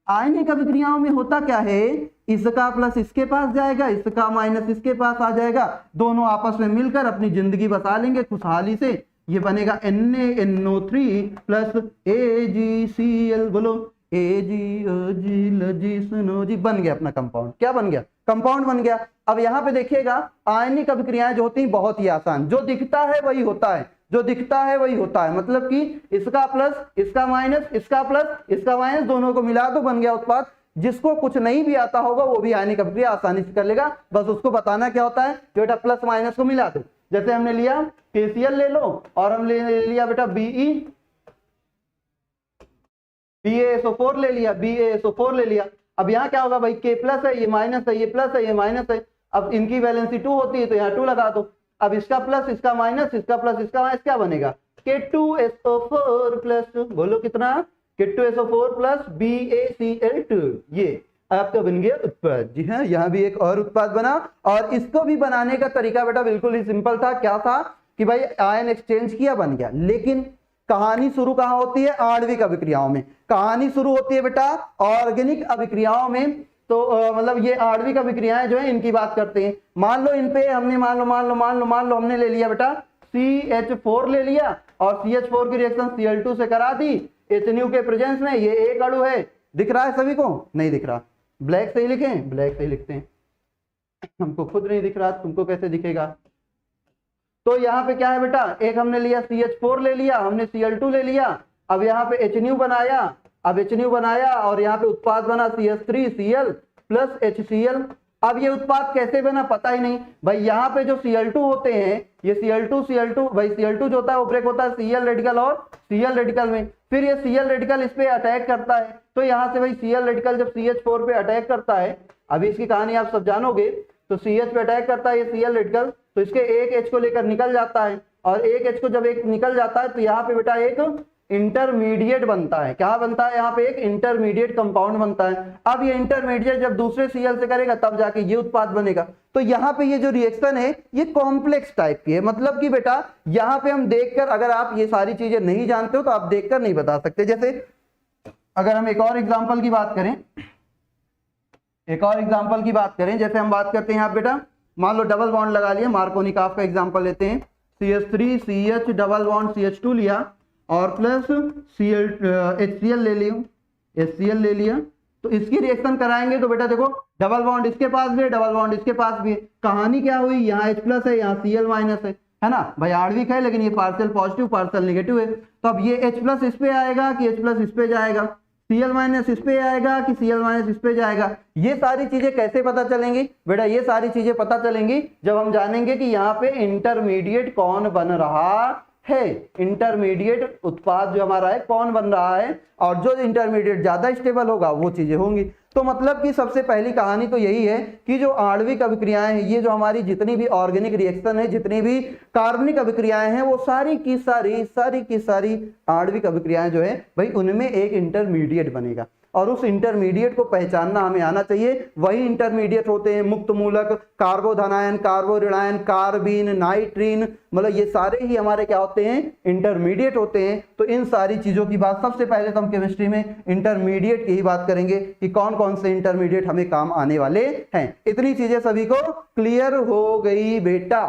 आयनिक अभिक्रियाओं में होता क्या है, इसका प्लस इसके पास जाएगा, इसका माइनस इसके पास आ जाएगा, दोनों आपस में मिलकर अपनी जिंदगी बसा लेंगे खुशहाली से। ये बनेगा NaNO3 प्लस AgCl, बोलो AgOG बन गया अपना कंपाउंड। क्या बन गया, कंपाउंड बन गया। अब यहाँ पे देखिएगा आयनिक अभिक्रियाएं जो होती हैं बहुत ही आसान, जो दिखता है वही होता है, जो दिखता है वही होता है। मतलब कि इसका प्लस इसका माइनस, इसका प्लस इसका माइनस, दोनों को मिला दो, बन गया उत्पाद। जिसको कुछ नहीं भी आता होगा वो भी आयनिक अभिक्रिया आसानी से कर लेगा, बस उसको बताना क्या होता है कि बेटा प्लस माइनस को मिला दो। जैसे हमने लिया KCl ले लो, और हम ले लिया बेटा BaSO4 ले लिया, BaSO4 ले लिया। अब यहाँ क्या होगा भाई, K प्लस है, ये माइनस है, ये प्लस है, ये माइनस है। अब इनकी वैलेंसी 2 होती है तो यहाँ 2 लगा दो। अब इसका प्लस इसका माइनस, इसका प्लस इसका माइनस, क्या बनेगा K2SO4 प्लस, बोलो कितना, K2SO4 प्लस BaCl2। ये आपका बन गया उत्पाद। जी हाँ, यहाँ भी एक और उत्पाद बना, और इसको भी बनाने का तरीका बेटा बिल्कुल ही सिंपल था। क्या था कि भाई आयन एक्सचेंज किया, बन गया। लेकिन कहानी शुरू कहाँ होती है, आणविक अभिक्रियाओं में। कहानी शुरू होती है बेटा ऑर्गेनिक अभिक्रियाओं में। तो मतलब ये आणविक अभिक्रियाएं जो है इनकी बात करते हैं। मान लो इन पे हमने मान लो हमने ले लिया बेटा CH4 ले लिया, और CH4 की रिएक्शन Cl2 से करा दी HNu के प्रेजेंस में। ये एक अणु है, दिख रहा है सभी को, नहीं दिख रहा, ब्लैक से ही लिखें, ब्लैक से ही लिखते हैं, हमको खुद नहीं दिख रहा, तुमको कैसे दिखेगा। तो यहाँ पे क्या है बेटा, एक हमने लिया CH4 ले लिया, हमने Cl2 ले लिया, अब यहाँ पे HNu बनाया, अब HNu बनाया, और यहाँ पे उत्पाद बना CH3Cl प्लस HCl। अब ये उत्पाद कैसे बना पता ही नहीं भाई। यहाँ पे जो Cl2 होते हैं, ये Cl2 भाई Cl2 जो होता है वो ब्रेक होता है Cl रेडिकल और Cl रेडिकल में, फिर ये Cl रेडिकल इस पे अटैक करता है। तो यहाँ से भाई Cl रेडिकल जब CH4 पे अटैक करता है, अभी इसकी कहानी आप सब जानोगे, तो CH पे अटैक करता है ये Cl रेडिकल, तो इसके एक H को लेकर निकल जाता है, और एक H को जब एक निकल जाता है तो यहाँ पे बेटा एक इंटरमीडिएट बनता है। क्या बनता है यहाँ पे? एक इंटरमीडिएट कंपाउंड बनता है। अब ये इंटरमीडिएट जब दूसरे Cl से करेगा तब जाके ये उत्पाद बनेगा। तो यहाँ पे ये जो रिएक्शन है ये कॉम्प्लेक्स टाइप की है। मतलब कि बेटा यहाँ पे हम देखकर, अगर आप ये सारी चीजें नहीं जानते हो तो आप देखकर नहीं बता सकते। जैसे अगर हम एक और एग्जाम्पल की बात करें, जैसे हम बात करते हैं यहाँ बेटा, मान लो डबल बॉन्ड लगा लिया, मार्कोनी का आपका एग्जाम्पल लेते हैं, CH3 CH double bond CH2 लिया और प्लस HCl ले लिया, तो इसकी रिएक्शन कराएंगे तो बेटा देखो डबल बॉन्ड इसके पास भी है, डबल बॉन्ड इसके पास भी है। कहानी क्या हुई? यहाँ H प्लस है, यहाँ Cl माइनस है ना भाई, आणविक है लेकिन ये पार्शियल पॉजिटिव पार्शियल नेगेटिव है। तो अब ये H प्लस इस पे आएगा कि H प्लस इस पे जाएगा, Cl माइनस इस पे आएगा कि Cl माइनस इस पे जाएगा। ये सारी चीजें कैसे पता चलेंगी बेटा? ये सारी चीजें पता चलेंगी जब हम जानेंगे कि यहाँ पे इंटरमीडिएट कौन बन रहा है, इंटरमीडिएट उत्पाद जो हमारा है कौन बन रहा है, और जो इंटरमीडिएट ज्यादा स्टेबल होगा वो चीजें होंगी। तो मतलब कि सबसे पहली कहानी तो यही है कि जो आणविक अभिक्रियाएं हैं, ये जो हमारी जितनी भी ऑर्गेनिक रिएक्शन है, जितनी भी कार्बनिक अभिक्रियाएं हैं, वो सारी की सारी आणविक अभिक्रियाएं जो है भाई उनमें एक इंटरमीडिएट बनेगा, और उस इंटरमीडिएट को पहचानना हमें आना चाहिए। वही इंटरमीडिएट होते हैं मुक्त मूलक, कार्बोधनायन, कार्बो ऋणायन, कार्बीन, नाइट्रीन, मतलब ये सारे ही हमारे क्या होते हैं? इंटरमीडिएट होते हैं। तो इन सारी चीजों की बात सबसे पहले तो हम केमिस्ट्री में इंटरमीडिएट की ही बात करेंगे कि कौन कौन से इंटरमीडिएट हमें काम आने वाले हैं। इतनी चीजें सभी को क्लियर हो गई बेटा?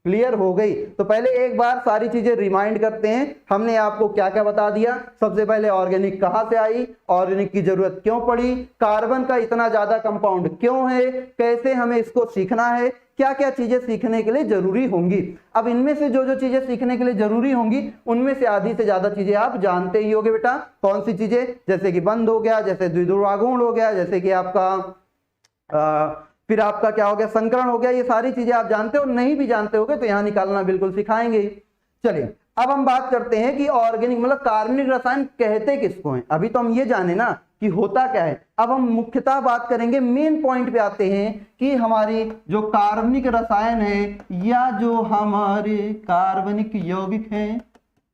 क्लियर हो गई? तो पहले एक बार सारी चीजें रिमाइंड करते हैं। हमने आपको क्या क्या बता दिया? सबसे पहले ऑर्गेनिक कहां से आई, ऑर्गेनिक की जरूरत क्यों पड़ी, कार्बन का इतना ज्यादा कंपाउंड क्यों है, कैसे हमें इसको सीखना है, क्या क्या चीजें सीखने के लिए जरूरी होंगी। अब इनमें से जो जो चीजें सीखने के लिए जरूरी होंगी उनमें से आधी से ज्यादा चीजें आप जानते ही होगे बेटा। कौन सी चीजें? जैसे कि बंध हो गया, जैसे द्विध्रुवागुण हो गया, जैसे कि आपका फिर आपका क्या हो गया, संकरण हो गया। ये सारी चीजें आप जानते हो, नहीं भी जानते होगे तो यहाँ निकालना बिल्कुल सिखाएंगे। चलिए अब हम बात करते हैं कि ऑर्गेनिक मतलब कार्बनिक रसायन कहते किसको हैं। अभी तो हम ये जाने ना कि होता क्या है, अब हम मुख्यतः बात करेंगे, मेन पॉइंट पे आते हैं कि हमारी जो कार्बनिक रसायन है या जो हमारे कार्बनिक यौगिक हैं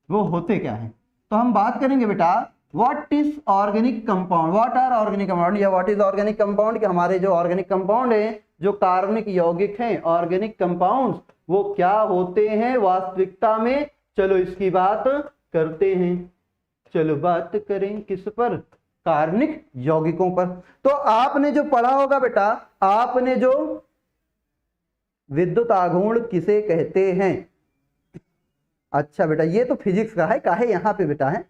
वो होते क्या है। तो हम बात करेंगे बेटा what is organic compound, what are organic compound या व्हाट इज ऑर्गेनिक कंपाउंड, कि हमारे जो ऑर्गेनिक कंपाउंड है, जो कार्बनिक यौगिक हैं, ऑर्गेनिक कंपाउंड्स, वो क्या होते हैं वास्तविकता में। चलो इसकी बात करते हैं। चलो बात करें किस पर? कार्बनिक यौगिकों पर। तो आपने जो पढ़ा होगा बेटा, आपने जो विद्युत आघूर्ण किसे कहते हैं। अच्छा बेटा ये तो फिजिक्स का है, काहे यहाँ पे बेटा है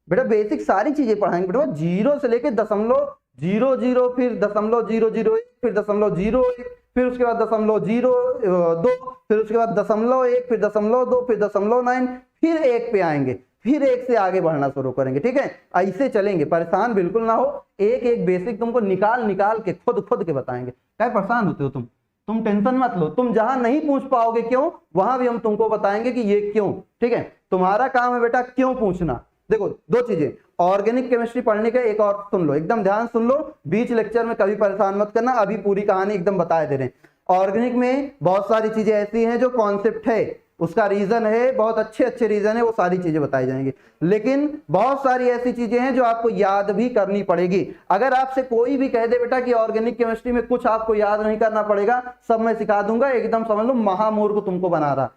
बेटा, बेसिक सारी चीजें पढ़ाएंगे बेटा, 0 से लेके 0.00, फिर 0.001, फिर 0.01, फिर उसके बाद 0.02, फिर उसके बाद 0.1, फिर 0.2, फिर 0.9, फिर 1 पे आएंगे, फिर 1 से आगे बढ़ना शुरू करेंगे। ठीक है, ऐसे चलेंगे, परेशान बिल्कुल ना हो। एक एक बेसिक तुमको निकाल के खुद के बताएंगे। क्या परेशान होते हो तुम टेंशन मत लो। तुम जहां नहीं पूछ पाओगे क्यों, वहां भी हम तुमको बताएंगे कि ये क्यों। ठीक है, तुम्हारा काम है बेटा क्यों पूछना। देखो दो चीजें, ऑर्गेनिक केमिस्ट्री पढ़ने का एक और सुन लो, एकदम ध्यान सुन लो, बीच लेक्चर में कभी परेशान मत करना, अभी पूरी कहानी एकदम बताए दे रहे हैं। ऑर्गेनिक में बहुत सारी चीजें ऐसी हैं जो कॉन्सेप्ट है, उसका रीजन है, बहुत अच्छे रीजन है, वो सारी चीजें बताई जाएंगी। लेकिन बहुत सारी ऐसी चीजें हैं जो आपको याद भी करनी पड़ेगी। अगर आपसे कोई भी कह दे बेटा कि ऑर्गेनिक केमिस्ट्री में कुछ आपको याद नहीं करना पड़ेगा, सब मैं सिखा दूंगा, एकदम समझ लो महामूर्ख तुमको बना रहा,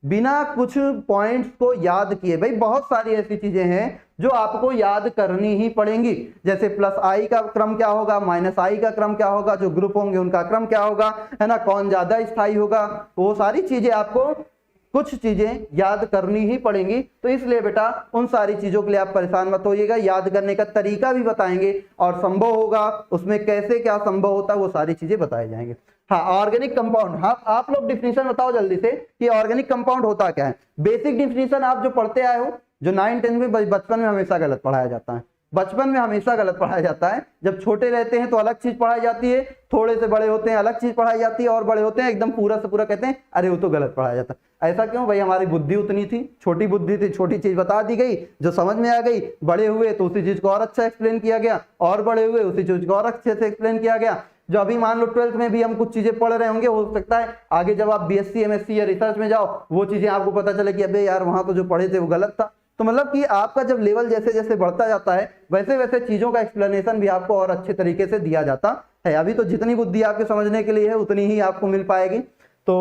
बिना कुछ पॉइंट्स को याद किए। भाई बहुत सारी ऐसी चीजें हैं जो आपको याद करनी ही पड़ेंगी, जैसे प्लस आई का क्रम क्या होगा, माइनस आई का क्रम क्या होगा, जो ग्रुप होंगे उनका क्रम क्या होगा, है ना, कौन ज्यादा स्थायी होगा, वो सारी चीजें आपको कुछ चीजें याद करनी ही पड़ेंगी। तो इसलिए बेटा उन सारी चीजों के लिए आप परेशान मत होइएगा, याद करने का तरीका भी बताएंगे और संभव होगा उसमें कैसे क्या संभव होता है वो सारी चीजें बताए जाएंगे। हाँ, ऑर्गेनिक कंपाउंड, हाँ आप लोग डिफिनीशन बताओ जल्दी से कि ऑर्गेनिक कंपाउंड होता क्या है। बेसिक डिफिनीशन आप जो पढ़ते आए हो, जो 9-10 में बचपन में हमेशा गलत पढ़ाया जाता है, बचपन में हमेशा गलत पढ़ाया जाता है। जब छोटे रहते हैं तो अलग चीज पढ़ाई जाती है, थोड़े से बड़े होते हैं अलग चीज पढ़ाई जाती है, और बड़े होते हैं एकदम पूरा से पूरा कहते हैं अरे वो तो गलत पढ़ाया जाता है। ऐसा क्यों भाई, हमारी बुद्धि उतनी थी, छोटी बुद्धि थी, छोटी चीज बता दी गई जो समझ में आ गई, बड़े हुए तो उसी चीज को और अच्छा एक्सप्लेन किया गया, और बड़े हुए उसी चीज को और अच्छे से एक्सप्लेन किया गया। जो अभी मान लो 12th में भी हम कुछ चीजें पढ़ रहे होंगे, हो सकता है आगे जब आप BSc MSc या रिसर्च में जाओ वो चीजें आपको पता चले कि अबे यार वहां तो जो पढ़े थे वो गलत था। तो मतलब कि आपका जब लेवल जैसे जैसे बढ़ता जाता है वैसे वैसे चीजों का एक्सप्लेनेशन भी आपको और अच्छे तरीके से दिया जाता है। अभी तो जितनी बुद्धि आपके समझने के लिए है उतनी ही आपको मिल पाएगी। तो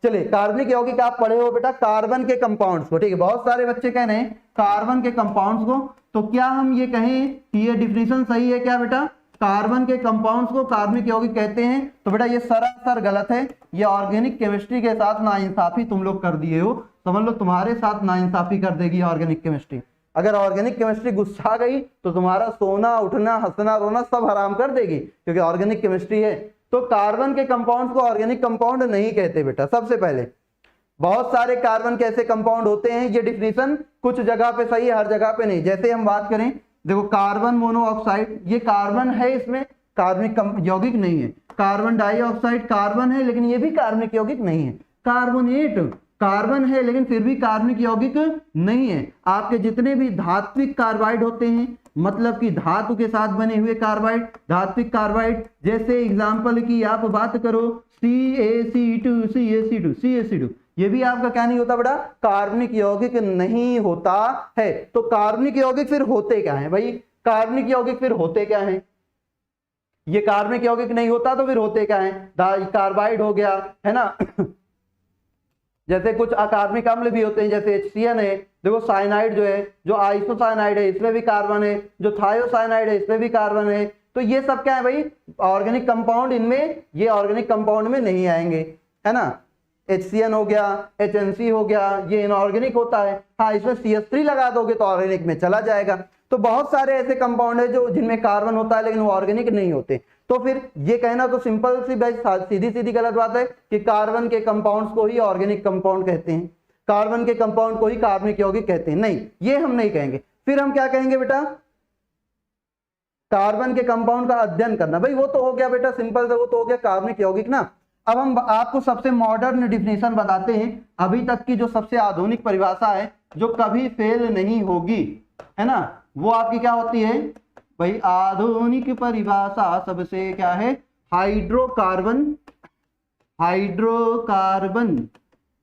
चलिए, कार्बनिक यौगिक आप पढ़े हो बेटा कार्बन के कंपाउंड्स को, ठीक है, बहुत सारे बच्चे कह रहे हैं कार्बन के कंपाउंड्स को, तो क्या हम ये कहें कि ये डिफिनीशन सही है क्या बेटा? कार्बन के कंपाउंड्स को कार्बनिक यौगिक कहते हैं? तो बेटा ये सरासर गलत है। ये ऑर्गेनिक केमिस्ट्री के साथ नाइंसाफी तुम लोग कर दिए हो, समझ लो तुम्हारे साथ नाइंसाफी कर देगी ऑर्गेनिक केमिस्ट्री। अगर ऑर्गेनिक केमिस्ट्री गुस्सा गई तो तुम्हारा सोना उठना हंसना रोना सब हराम कर देगी, क्योंकि ऑर्गेनिक केमिस्ट्री है। तो कार्बन के कंपाउंड्स को ऑर्गेनिक कंपाउंड नहीं कहते बेटा। सबसे पहले बहुत सारे कार्बन के ऐसे कंपाउंड होते हैं, ये डिफिनीशन कुछ जगह पे सही है, हर जगह पे नहीं। जैसे हम बात करें, देखो कार्बन मोनोऑक्साइड, ये कार्बन है, इसमें कार्बनिक यौगिक नहीं है। कार्बन डाइऑक्साइड कार्बन है लेकिन ये भी कार्बनिक यौगिक नहीं है। कार्बोनेट कार्बन है लेकिन फिर भी कार्बनिक यौगिक नहीं है। आपके जितने भी धात्विक कार्बाइड होते हैं, मतलब कि धातु के साथ बने हुए कार्बाइड, धात्विक कार्बाइड, जैसे एग्जांपल की आप बात करो CaC2 CaC2 CaC2, ये भी आपका क्या नहीं होता बेटा? कार्बनिक यौगिक नहीं होता है। तो कार्बनिक यौगिक फिर होते क्या है भाई? कार्बनिक यौगिक फिर होते क्या है? ये कार्बनिक यौगिक नहीं होता तो फिर होते क्या है? कार्बाइड हो गया, है ना जैसे कुछ अकार्बनिक अम्ल भी होते हैं, जैसे HCN है। देखो साइनाइड जो है, जो आइसोसाइनाइड है, इसमें भी कार्बन है, जो थायोसाइनाइड है इसमें भी कार्बन है। तो ये सब क्या है भाई? ऑर्गेनिक कंपाउंड, इनमें ये ऑर्गेनिक कंपाउंड में नहीं आएंगे, है ना। HCN हो गया, HNC हो गया, ये इनऑर्गेनिक होता है। हाँ, इसमें CH3 लगा दोगे तो ऑर्गेनिक में चला जाएगा। तो बहुत सारे ऐसे कंपाउंड है जो जिनमें कार्बन होता है लेकिन वो ऑर्गेनिक नहीं होते। तो फिर ये कहना तो सिंपल सी सीधी सीधी गलत बात है कि कार्बन के कंपाउंड्स को ही ऑर्गेनिक कंपाउंड कहते हैं, कार्बन के कंपाउंड को ही कार्बनिक यौगिक कहते हैं। नहीं, ये हम नहीं कहेंगे। फिर हम क्या कहेंगे बेटा? कार्बन के कंपाउंड का अध्ययन करना। भाई वो तो हो गया बेटा सिंपल से, वो तो हो गया कार्बनिक यौगिक ना। अब हम आपको सबसे मॉडर्न डिफिनेशन बताते हैं, अभी तक की जो सबसे आधुनिक परिभाषा है जो कभी फेल नहीं होगी, है ना, वो आपकी क्या होती है भाई? आधुनिक परिभाषा सबसे क्या है? हाइड्रोकार्बन, हाइड्रोकार्बन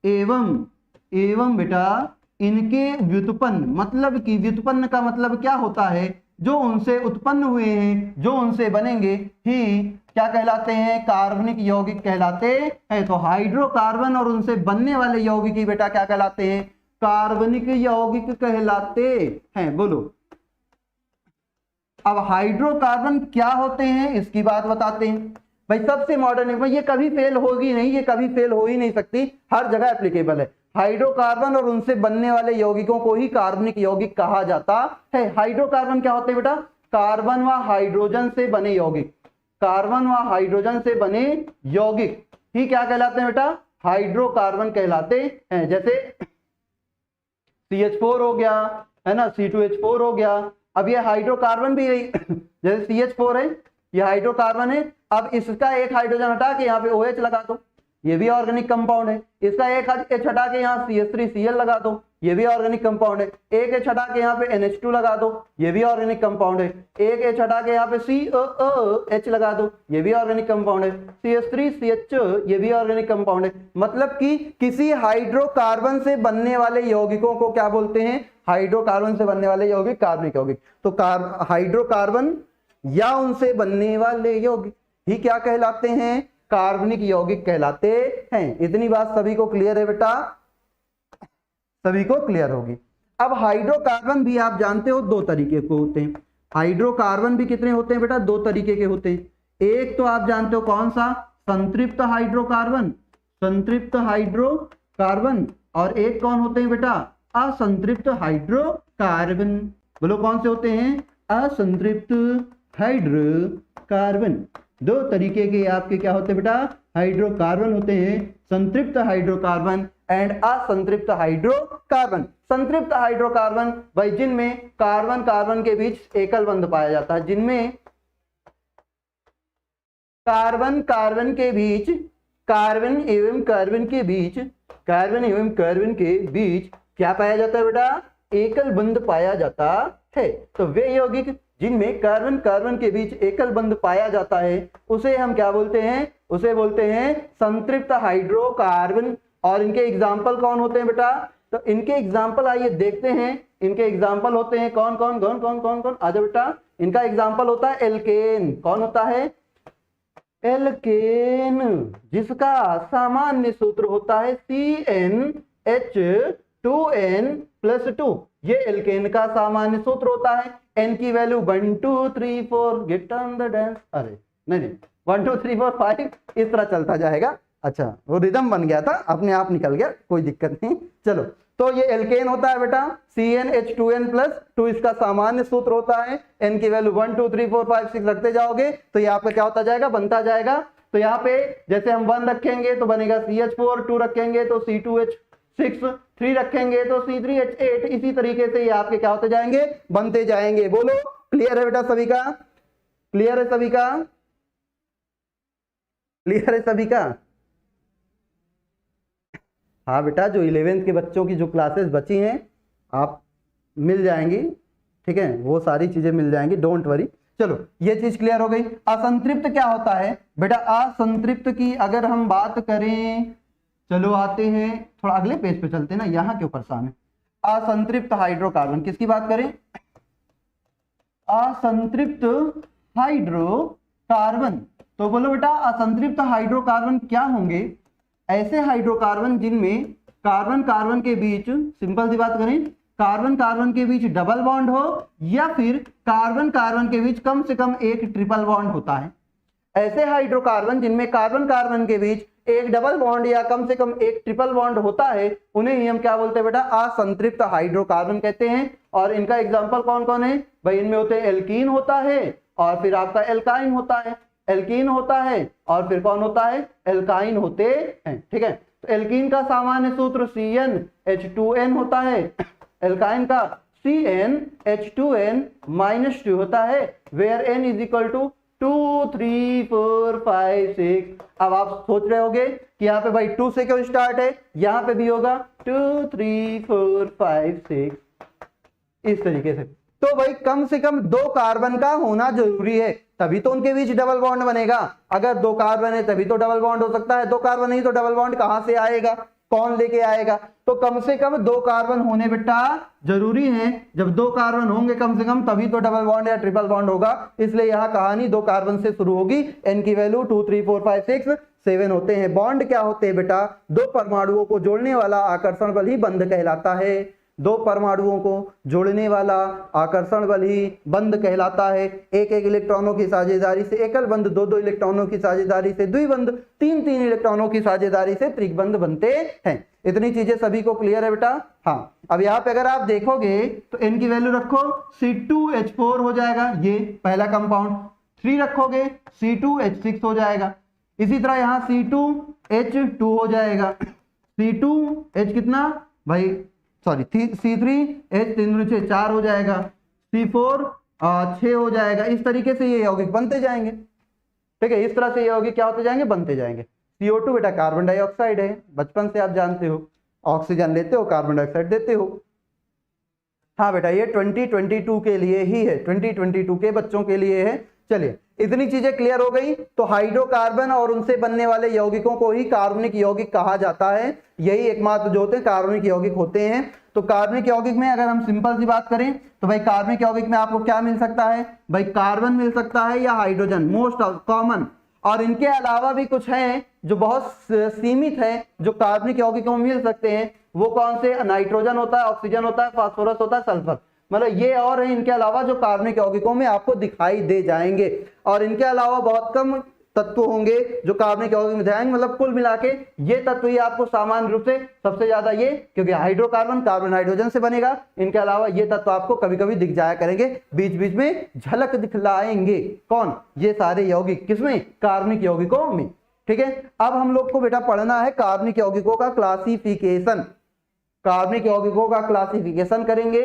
एवं बेटा इनके व्युत्पन्न, मतलब कि व्युत्पन्न का मतलब क्या होता है? जो उनसे उत्पन्न हुए हैं, जो उनसे बनेंगे ही क्या कहलाते हैं? कार्बनिक यौगिक कहलाते हैं। तो हाइड्रोकार्बन और उनसे बनने वाले यौगिक ही बेटा क्या कहलाते हैं? कार्बनिक यौगिक कहलाते हैं। बोलो, अब हाइड्रोकार्बन क्या होते हैं इसकी बात बताते हैं। भाई सबसे मॉडर्न है भाई, ये कभी फेल होगी नहीं, ये कभी फेल हो ही नहीं सकती, हर जगह एप्लीकेबल है। हाइड्रोकार्बन और उनसे बनने वाले यौगिकों को ही कार्बनिक यौगिक कहा जाता है। हाइड्रोकार्बन क्या होते हैं बेटा? कार्बन व हाइड्रोजन से बने यौगिक, कार्बन व हाइड्रोजन से बने यौगिक ही क्या कहलाते हैं बेटा? हाइड्रोकार्बन कहलाते हैं। जैसे CH4 हो गया, है ना, C2H4 हो गया। अब ये हाइड्रोकार्बन भी जैसे CH4 है, ये हाइड्रोकार्बन है। अब इसका एक हाइड्रोजन हटा के यहाँ पे OH लगा दो, ये भी ऑर्गेनिक कंपाउंड है। इसका एक H हटा के यहाँ CH3Cl लगा दो, ये भी ऑर्गेनिक कंपाउंड है। एक H हटा के यहाँ पे NH2 लगा दो, ये भी ऑर्गेनिक कंपाउंड है। एक H हटा के यहाँ पे COOH लगा दो, ये भी ऑर्गेनिक कंपाउंड है। CH3CH, ये भी ऑर्गेनिक कंपाउंड है। मतलब कि किसी हाइड्रोकार्बन से बनने वाले यौगिकों को क्या बोलते हैं? हाइड्रोकार्बन से बनने वाले यौगिक कार्बनिक यौगिक। तो हाइड्रोकार्बन या उनसे बनने वाले यौगिक ही क्या कहलाते हैं? कार्बनिक यौगिक कहलाते हैं। इतनी बात सभी को क्लियर है बेटा? सभी को क्लियर होगी। अब हाइड्रोकार्बन भी आप जानते हो दो तरीके के होते हैं। हाइड्रोकार्बन भी कितने होते हैं बेटा? दो तरीके के होते हैं। एक तो आप जानते हो कौन सा? संतृप्त हाइड्रोकार्बन, संतृप्त हाइड्रोकार्बन। और एक कौन होते हैं बेटा? असंतृप्त हाइड्रोकार्बन। बोलो कौन से होते हैं? असंतृप्त हाइड्रोकार्बन। दो तरीके के आपके क्या होते हैं बेटा? हाइड्रोकार्बन होते हैं, संतृप्त हाइड्रोकार्बन एंड असंतृप्त हाइड्रोकार्बन। संतृप्त हाइड्रोकार्बन भाई जिनमें कार्बन कार्बन के बीच एकल बंध पाया जाता है, जिनमें कार्बन कार्बन के बीच, कार्बन एवं कार्बन के बीच, कार्बन एवं कार्बन के बीच क्या पाया जाता है बेटा? एकल बंध पाया जाता है। तो वे यौगिक जिनमें कार्बन कार्बन के बीच एकल बंध पाया जाता है उसे हम क्या बोलते हैं? उसे बोलते हैं संतृप्त हाइड्रोकार्बन। और इनके एग्जाम्पल कौन होते हैं बेटा? तो इनके एग्जाम्पल आइए देखते हैं। इनके एग्जाम्पल होते हैं कौन कौन कौन कौन कौन कौन, आ जाओ बेटा। इनका एग्जाम्पल होता है एल्केन। कौन होता है? एल्केन, जिसका सामान्य सूत्र होता है CnH2n+2। ये एल्केन का सामान्य सूत्र होता है। n की value 1 2 3 4 get on the dance. अरे नहीं 1 2 3 4 5 इस तरह चलता जाएगा। अच्छा वो रिदम बन गया था, अपने आप निकल गया, कोई दिक्कत नहीं। चलो तो ये एल्केन होता है बेटा CnH2n+2, इसका सामान्य सूत्र होता है। n की वैल्यू 1 2 3 4 5 6 रखते जाओगे तो ये आपका क्या होता जाएगा, बनता जाएगा। तो यहाँ पे जैसे हम 1 रखेंगे तो बनेगा CH4, 2 रखेंगे तो C2H6, 3 रखेंगे तो C3H8। इसी तरीके से ये आपके क्या होते जाएंगे, बनते जाएंगे। बोलो क्लियर है बेटा सभी का? क्लियर है सभी का? क्लियर है सभी का? हाँ बेटा, जो 11th के बच्चों की जो क्लासेस बची हैं आप मिल जाएंगी, ठीक है, वो सारी चीजें मिल जाएंगी, डोंट वरी। चलो ये चीज क्लियर हो गई। असंतृप्त क्या होता है बेटा? असंतृप्त की अगर हम बात करें, चलो आते हैं थोड़ा अगले पेज पे चलते हैं ना, यहाँ क्यों परेशान है। असंतृप्त हाइड्रोकार्बन किसकी बात करें? असंतृप्त हाइड्रोकार्बन। तो बोलो बेटा असंतृप्त हाइड्रोकार्बन क्या होंगे? ऐसे हाइड्रोकार्बन जिनमें कार्बन कार्बन के बीच, सिंपल सी बात करें, कार्बन कार्बन के बीच डबल बॉन्ड हो या फिर कार्बन कार्बन के बीच कम से कम एक ट्रिपल बॉन्ड होता है। ऐसे हाइड्रोकार्बन जिनमें कार्बन कार्बन के बीच एक डबल बॉन्ड या कम से कम एक ट्रिपल बॉन्ड होता है, उन्हें ही हम क्या बोलते हैं बेटा? असंतृप्त हाइड्रोकार्बन कहते हैं। और इनका एग्जाम्पल कौन कौन है भाई? इनमें होते हैं एल्कीन होता है और फिर आपका एल्काइन होता है, एल्कीन होता है और फिर कौन होता है? एल्काइन होते हैं, ठीक है। तो एल्कीन का सामान्य सूत्र CnH2n होता है, एल्काइन का CnH2n-2 होता है, where n is equal to 2 3 4 5 6। अब आप सोच रहे होगे कि यहाँ पे भाई 2 से क्यों स्टार्ट है, यहाँ पे भी होगा 2 3 4 5 6 इस तरीके से। तो भाई कम से कम 2 कार्बन का होना जरूरी है, तभी तो उनके बीच डबल बॉन्ड बनेगा। अगर 2 कार्बन है तभी तो डबल बॉन्ड हो सकता है, 2 कार्बन नहीं तो डबल बॉन्ड कहां से आएगा, कौन लेके आएगा? तो कम से कम 2 कार्बन होने बेटा जरूरी है। जब 2 कार्बन होंगे कम से कम तभी तो डबल बॉन्ड या ट्रिपल बॉन्ड होगा। इसलिए यहां कहानी 2 कार्बन से शुरू होगी। n की वैल्यू 2 3 4 5 6 7 होते हैं। बॉन्ड क्या होते हैं बेटा? 2 परमाणुओं को जोड़ने वाला आकर्षण बल ही बंध कहलाता है। 2 परमाणुओं को जोड़ने वाला आकर्षण बल ही बंध कहलाता है। एक एक इलेक्ट्रॉनों की साझेदारी से एकल बंध, 2 इलेक्ट्रॉनों की साझेदारी से द्विबंध, 3 इलेक्ट्रॉनों की साझेदारी से त्रिबंध बनते हैं। इतनी चीजें सभी को क्लियर है बेटा? हाँ। अब यहाँ पे अगर आप देखोगे तो n की वैल्यू रखो C2H4 हो जाएगा, ये पहला कंपाउंड। 3 रखोगे C2H6 हो जाएगा। इसी तरह यहाँ C2H2 हो जाएगा। C2H कितना भाई, सॉरी C3H3 4 हो जाएगा। C4 6 हो जाएगा। इस तरीके से ये यौगिक बनते जाएंगे, ठीक है। इस तरह से ये यौगिक क्या होते जाएंगे, बनते जाएंगे। CO2 बेटा कार्बन डाइऑक्साइड है, बचपन से आप जानते हो, ऑक्सीजन लेते हो कार्बन डाइऑक्साइड देते हो। हाँ बेटा ये 2022 के लिए ही है, 2022 के बच्चों के लिए है। चलिए इतनी चीजें क्लियर हो गई। तो हाइड्रोकार्बन और उनसे बनने वाले यौगिकों को ही कार्बनिक यौगिक कहा जाता है। यही एकमात्र जो होते हैं कार्बनिक यौगिक होते हैं। तो कार्बनिक यौगिक में अगर हम सिंपल सी बात करें तो भाई कार्बनिक यौगिक में आपको क्या मिल सकता है भाई? कार्बन मिल सकता है या हाइड्रोजन, मोस्ट कॉमन। और इनके अलावा भी कुछ हैं जो बहुत सीमित है, जो कार्बनिक यौगिकों में मिल सकते हैं। वो कौन से? नाइट्रोजन होता है, ऑक्सीजन होता है, फास्फोरस होता है, सल्फर, मतलब ये और है इनके अलावा जो कार्बनिक यौगिकों में आपको दिखाई दे जाएंगे। और इनके अलावा बहुत कम तत्व होंगे जो कार्बनिक यौगिक में जाएंगे, मतलब कुल मिला के ये तत्व ही आपको सामान्य रूप से सबसे ज्यादा ये, क्योंकि हाइड्रोकार्बन कार्बन हाइड्रोजन से बनेगा। इनके अलावा ये तत्व आपको कभी कभी दिख जाया करेंगे, बीच बीच में झलक दिखलाएंगे। कौन? ये सारे यौगिक किसमें? कार्बनिक यौगिकों में, ठीक है। अब हम लोग को बेटा पढ़ना है कार्बनिक यौगिकों का क्लासिफिकेशन। कार्बनिक यौगिकों का क्लासिफिकेशन करेंगे,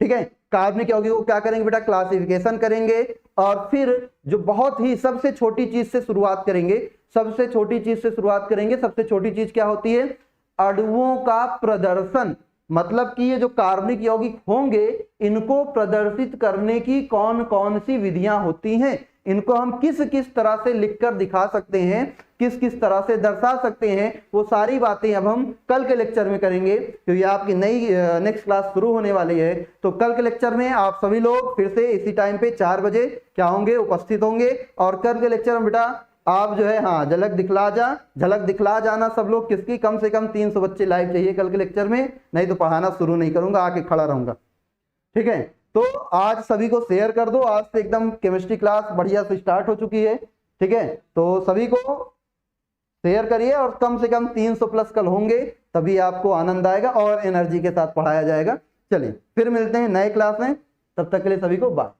ठीक है। कार्बनिक यौगिकों को क्या करेंगे बेटा? क्लासिफिकेशन करेंगे। और फिर जो बहुत ही सबसे छोटी चीज से शुरुआत करेंगे, सबसे छोटी चीज से शुरुआत करेंगे। सबसे छोटी चीज क्या होती है? अणुओं का प्रदर्शन। मतलब कि ये जो कार्बनिक यौगिक होंगे इनको प्रदर्शित करने की कौन कौन सी विधियां होती हैं, इनको हम किस किस तरह से लिखकर दिखा सकते हैं, किस किस तरह से दर्शा सकते हैं, वो सारी बातें अब हम कल के लेक्चर में करेंगे, क्योंकि आपकी नई नेक्स्ट क्लास शुरू होने वाली है। तो कल के लेक्चर में आप सभी लोग फिर से इसी टाइम पे 4 बजे क्या होंगे, उपस्थित होंगे। और कल के लेक्चर में बेटा आप जो है हाँ झलक दिखला जाना सब लोग, किसकी, कम से कम 300 बच्चे लाइव चाहिए कल के लेक्चर में, नहीं तो पढ़ाना शुरू नहीं करूंगा, आके खड़ा रहूंगा। ठीक है, तो आज सभी को शेयर कर दो, आज से एकदम केमिस्ट्री क्लास बढ़िया से स्टार्ट हो चुकी है। ठीक है, तो सभी को शेयर करिए और कम से कम 300 प्लस कल होंगे, तभी आपको आनंद आएगा और एनर्जी के साथ पढ़ाया जाएगा। चलिए फिर मिलते हैं नए क्लास में, तब तक के लिए सभी को बाय।